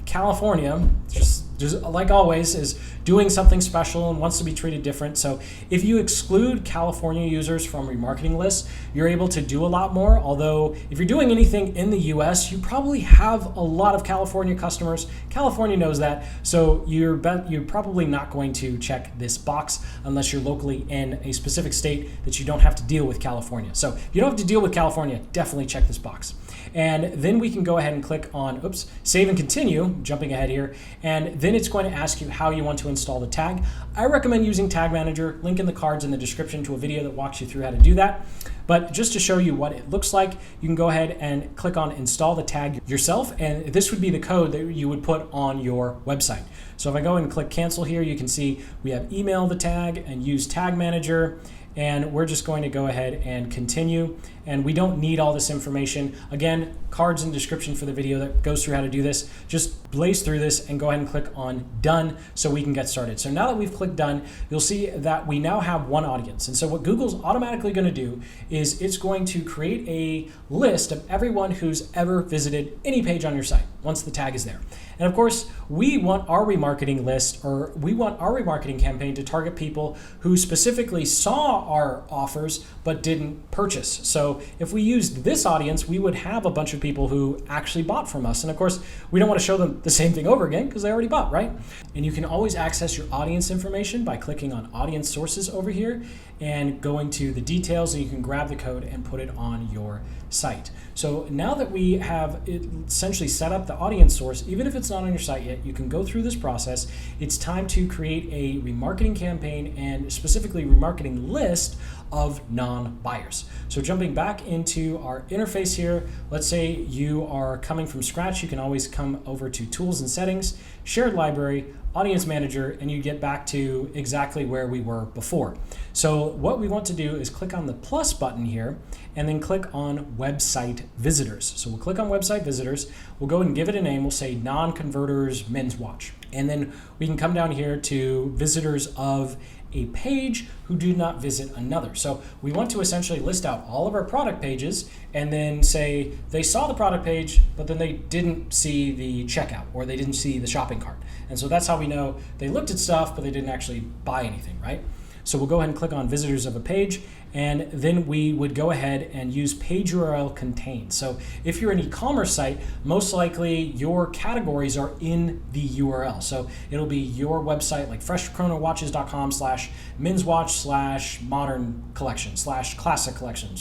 California, just like always, is doing something special and wants to be treated different. So if you exclude California users from remarketing lists, you're able to do a lot more. Although if you're doing anything in the US, you probably have a lot of California customers. California knows that. So you're probably not going to check this box unless you're locally in a specific state that you don't have to deal with California. So if you don't have to deal with California, definitely check this box. And then we can go ahead and click on, save and continue, jumping ahead here. And then it's going to ask you how you want to install the tag. I recommend using Tag Manager, link in the cards in the description to a video that walks you through how to do that. But just to show you what it looks like, you can go ahead and click on Install the Tag yourself, and this would be the code that you would put on your website. So if I go and click Cancel here, you can see we have Email the tag and Use Tag Manager. And we're just going to go ahead and continue. And we don't need all this information. Again, cards in the description for the video that goes through how to do this. Just blaze through this and go ahead and click on Done so we can get started. So now that we've clicked Done, you'll see that we now have one audience. And so what Google's automatically going to do is it's going to create a list of everyone who's ever visited any page on your site once the tag is there. And of course, we want our remarketing list, or we want our remarketing campaign to target people who specifically saw our offers but didn't purchase. So if we used this audience, we would have a bunch of people who actually bought from us. And of course, we don't want to show them the same thing over again because they already bought, right? And you can always access your audience information by clicking on Audience Sources over here and going to the details, and you can grab the code and put it on your site. So now that we have essentially set up the audience source, even if it's not on your site yet, you can go through this process. It's time to create a remarketing campaign, and specifically remarketing list of non-buyers. So jumping back into our interface here, let's say you are coming from scratch, you can always come over to Tools and Settings, Shared Library, Audience Manager, and you get back to exactly where we were before. So what we want to do is click on the plus button here and then click on Website Visitors. So we'll click on Website Visitors, we'll go and give it a name, we'll say Non-Converters Men's Watch. And then we can come down here to visitors of a page who do not visit another. So we want to essentially list out all of our product pages and then say they saw the product page, but then they didn't see the checkout or they didn't see the shopping cart. And so that's how we know they looked at stuff, but they didn't actually buy anything, right? So we'll go ahead and click on visitors of a page, and then we would go ahead and use page URL contain. So if you're an e-commerce site, most likely your categories are in the URL. So it'll be your website, like freshchronowatches.com/menswatch/modern collection/classic collection/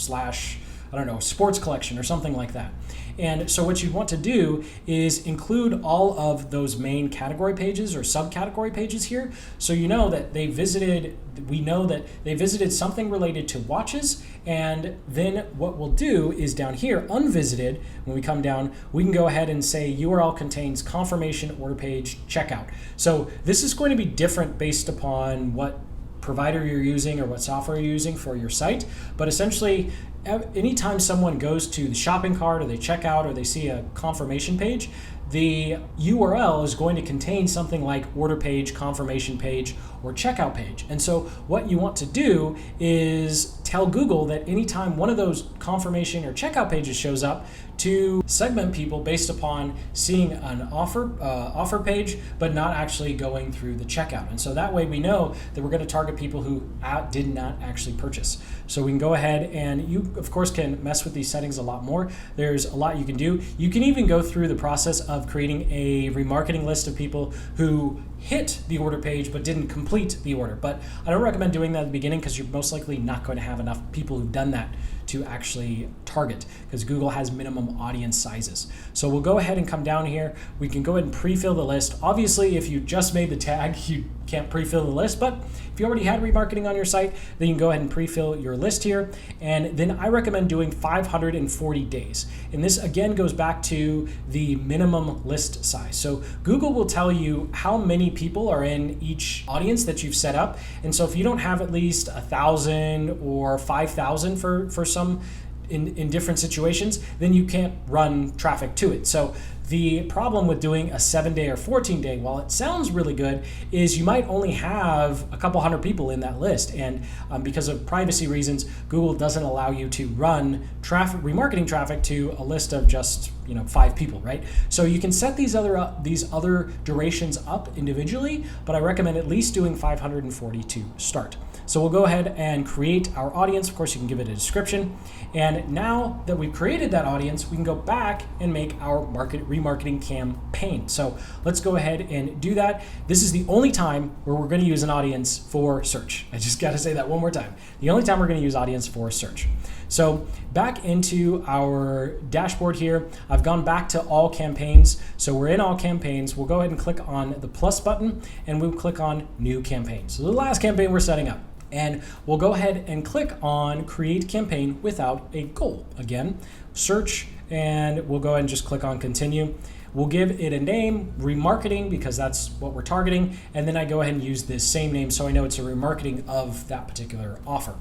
I don't know, sports collection or something like that. And so what you want to do is include all of those main category pages or subcategory pages here. So you know that we know that they visited something related to watches. And then what we'll do is down here, unvisited, when we come down, we can go ahead and say URL contains confirmation order page checkout. So this is going to be different based upon what provider you're using or what software you're using for your site. But essentially, anytime someone goes to the shopping cart or they check out or they see a confirmation page, the URL is going to contain something like order page, confirmation page, or checkout page. And so what you want to do is tell Google that anytime one of those confirmation or checkout pages shows up, to segment people based upon seeing an offer page, but not actually going through the checkout. And so that way we know that we're going to target people who did not actually purchase. So we can go ahead and you, of course, can mess with these settings a lot more. There's a lot you can do. You can even go through the process of creating a remarketing list of people who hit the order page but didn't complete the order. But I don't recommend doing that at the beginning because you're most likely not going to have enough people who've done that to actually target, because Google has minimum audience sizes. So we'll go ahead and come down here. We can go ahead and pre-fill the list. Obviously, if you just made the tag, you can't pre-fill the list, but if you already had remarketing on your site, then you can go ahead and pre-fill your list here. And then I recommend doing 540 days. And this again goes back to the minimum list size. So Google will tell you how many people are in each audience that you've set up. And so if you don't have at least 1,000 or 5,000 for some in different situations, then you can't run traffic to it. So the problem with doing a 7-day or 14-day, while it sounds really good, is you might only have a couple hundred people in that list. And because of privacy reasons, Google doesn't allow you to run remarketing traffic to a list of just 5 people, right? So you can set these other durations up individually, but I recommend at least doing 540 to start. So we'll go ahead and create our audience. Of course, you can give it a description. And now that we've created that audience, we can go back and make our remarketing campaign. So let's go ahead and do that. This is the only time where we're going to use an audience for search. I just got to say that one more time. The only time we're going to use audience for search. So back into our dashboard here, I've gone back to all campaigns. So we're in all campaigns. We'll go ahead and click on the plus button and we'll click on new campaign. So the last campaign we're setting up. And we'll go ahead and click on create campaign without a goal. Again, search, and we'll go ahead and just click on continue. We'll give it a name, remarketing, because that's what we're targeting. And then I go ahead and use this same name so I know it's a remarketing of that particular offer.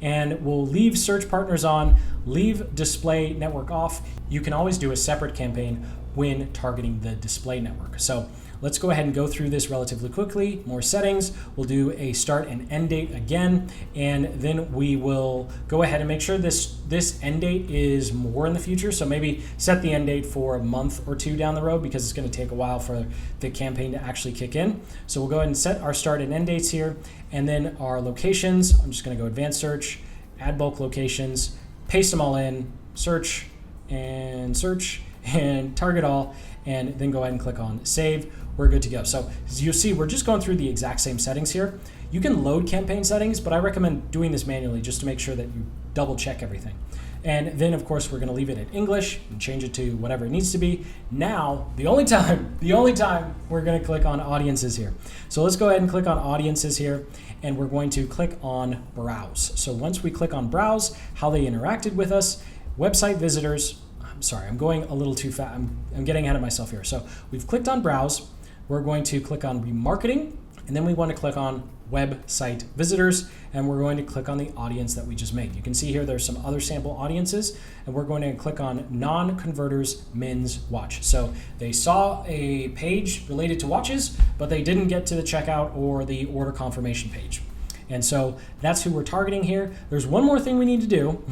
And we'll leave search partners on, leave display network off. You can always do a separate campaign when targeting the display network. So let's go ahead and go through this relatively quickly. More settings. We'll do a start and end date again, and then we will go ahead and make sure this end date is more in the future. So maybe set the end date for a month or 2 down the road because it's going to take a while for the campaign to actually kick in. So we'll go ahead and set our start and end dates here, and then our locations. I'm just going to go advanced search, add bulk locations, paste them all in, search, and target all, and then go ahead and click on save. We're good to go. So as you'll see, we're just going through the exact same settings here. You can load campaign settings, but I recommend doing this manually just to make sure that you double check everything. And then of course we're going to leave it in English and change it to whatever it needs to be. Now, the only time we're going to click on audiences here. So let's go ahead and click on audiences here, and we're going to click on browse. So once we click on browse, how they interacted with us, website visitors. Sorry, I'm going a little too fast. I'm getting ahead of myself here. So we've clicked on browse. We're going to click on remarketing, and then we want to click on website visitors, and we're going to click on the audience that we just made. You can see here there's some other sample audiences, and we're going to click on non-converters men's watch. So they saw a page related to watches, but they didn't get to the checkout or the order confirmation page. And so that's who we're targeting here. There's one more thing we need to do.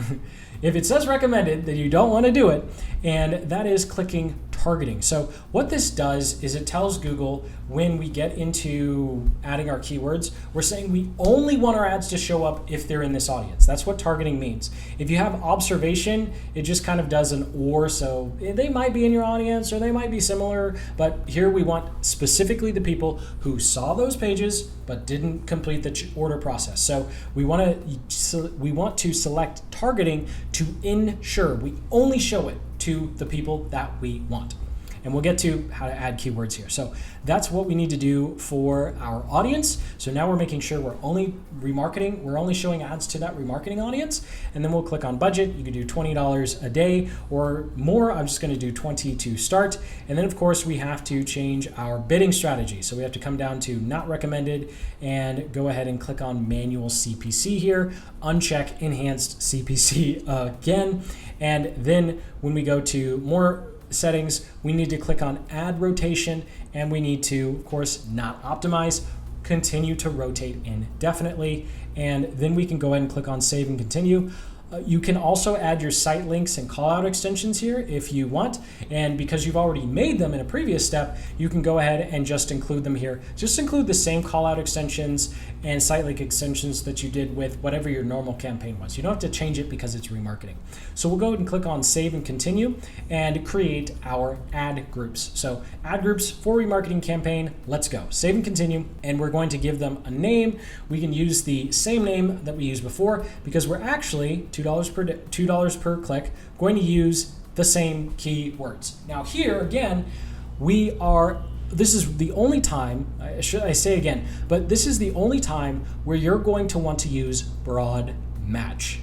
If it says recommended, then you don't want to do it, and that is clicking targeting. So what this does is it tells Google when we get into adding our keywords, we're saying we only want our ads to show up if they're in this audience. That's what targeting means. If you have observation, it just kind of does an or, so they might be in your audience or they might be similar, but here we want specifically the people who saw those pages but didn't complete the order process. So we want to select targeting to ensure we only show it to the people that we want. And we'll get to how to add keywords here. So that's what we need to do for our audience. So now we're making sure we're only remarketing, we're only showing ads to that remarketing audience. And then we'll click on budget. You can do $20 a day or more. I'm just going to do 20 to start. And then of course we have to change our bidding strategy. So we have to come down to not recommended and go ahead and click on manual CPC here, uncheck enhanced CPC again. And then when we go to more settings, we need to click on add rotation, and we need to, of course, not optimize, continue to rotate indefinitely, and then we can go ahead and click on save and continue. You can also add your site links and callout extensions here if you want, and because you've already made them in a previous step, you can go ahead and just include them here. Just include the same callout extensions and site link extensions that you did with whatever your normal campaign was. You don't have to change it because it's remarketing. So we'll go ahead and click on save and continue and create our ad groups. So ad groups for remarketing campaign, let's go. Save and continue, and we're going to give them a name. We can use the same name that we used before because we're actually $2 per click going to use the same keywords. Now here again, this is the only time, I say again, but this is the only time where you're going to want to use broad match.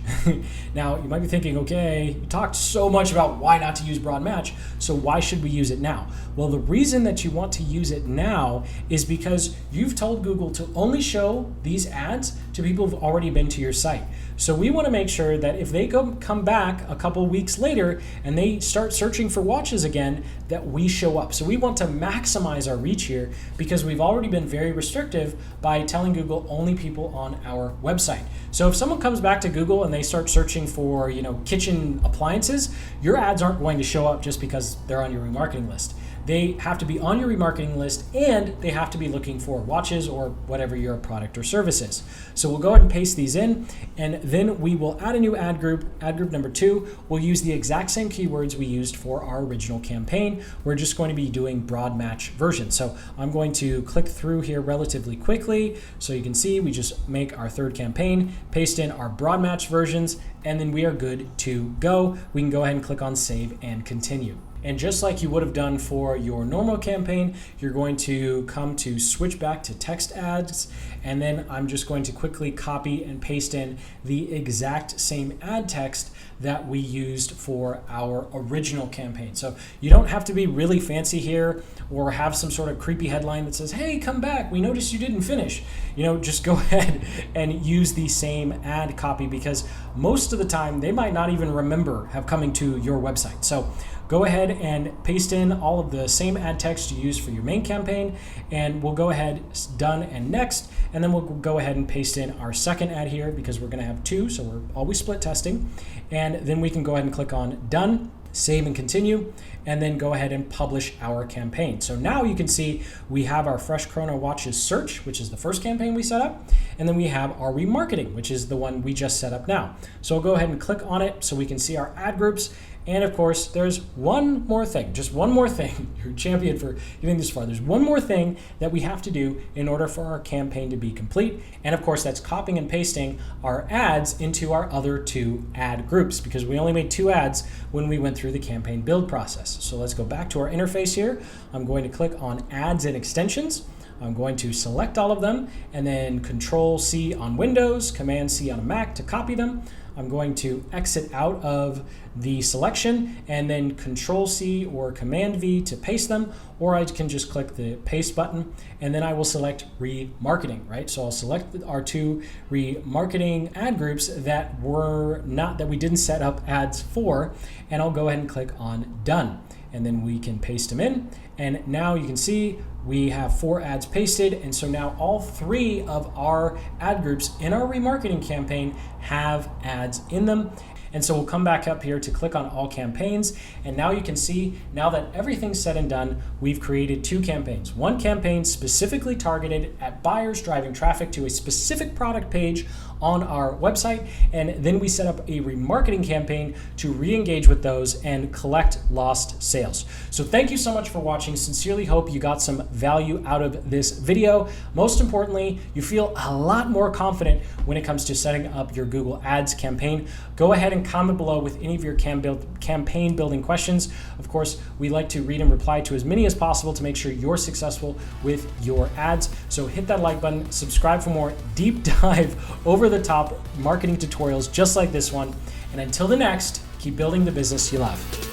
Now you might be thinking, okay, you talked so much about why not to use broad match, so why should we use it now? Well, the reason that you want to use it now is because you've told Google to only show these ads to people who've already been to your site. So we want to make sure that if they come back a couple weeks later and they start searching for watches again, that we show up. So we want to maximize our reach here because we've already been very restrictive by telling Google only people on our website. So if someone comes back to Google and they start searching for, kitchen appliances, your ads aren't going to show up just because they're on your remarketing list. They have to be on your remarketing list and they have to be looking for watches or whatever your product or service is. So we'll go ahead and paste these in, and then we will add a new ad group number 2. We'll use the exact same keywords we used for our original campaign. We're just going to be doing broad match version. So I'm going to click through here relatively quickly. So you can see we just make our third campaign, paste in our broad match versions, and then we are good to go. We can go ahead and click on save and continue. And just like you would have done for your normal campaign, you're going to come to switch back to text ads, and then I'm just going to quickly copy and paste in the exact same ad text that we used for our original campaign. So you don't have to be really fancy here or have some sort of creepy headline that says, hey, come back, we noticed you didn't finish. Just go ahead and use the same ad copy because most of the time they might not even remember coming to your website. So go ahead and paste in all of the same ad text you used for your main campaign, and we'll go ahead, done and next, and then we'll go ahead and paste in our second ad here because we're going to have 2, so we're always split testing, and then we can go ahead and click on done, save and continue, and then go ahead and publish our campaign. So now you can see we have our Fresh Chrono Watches search, which is the first campaign we set up, and then we have our remarketing, which is the one we just set up now. So I'll go ahead and click on it so we can see our ad groups. And of course, there's one more thing, just one more thing. You're a champion for getting this far. There's one more thing that we have to do in order for our campaign to be complete. And of course, that's copying and pasting our ads into our other 2 ad groups because we only made 2 ads when we went through the campaign build process. So let's go back to our interface here. I'm going to click on ads and extensions. I'm going to select all of them and then Control-C on Windows, Command-C on a Mac to copy them. I'm going to exit out of the selection and then Control-C or Command-V to paste them, or I can just click the paste button and then I will select remarketing, right? So I'll select our 2 remarketing ad groups that we didn't set up ads for, and I'll go ahead and click on done. And then we can paste them in. And now you can see we have 4 ads pasted. And so now all 3 of our ad groups in our remarketing campaign have ads in them. And so we'll come back up here to click on all campaigns. And now you can see, now that everything's said and done, we've created 2 campaigns. One campaign specifically targeted at buyers driving traffic to a specific product page on our website. And then we set up a remarketing campaign to re-engage with those and collect lost sales. So thank you so much for watching. Sincerely hope you got some value out of this video. Most importantly, you feel a lot more confident when it comes to setting up your Google Ads campaign. Go ahead and comment below with any of your campaign building questions. Of course, we like to read and reply to as many as possible to make sure you're successful with your ads. So hit that like button, subscribe for more deep dive over the top marketing tutorials just like this one. And until the next, keep building the business you love.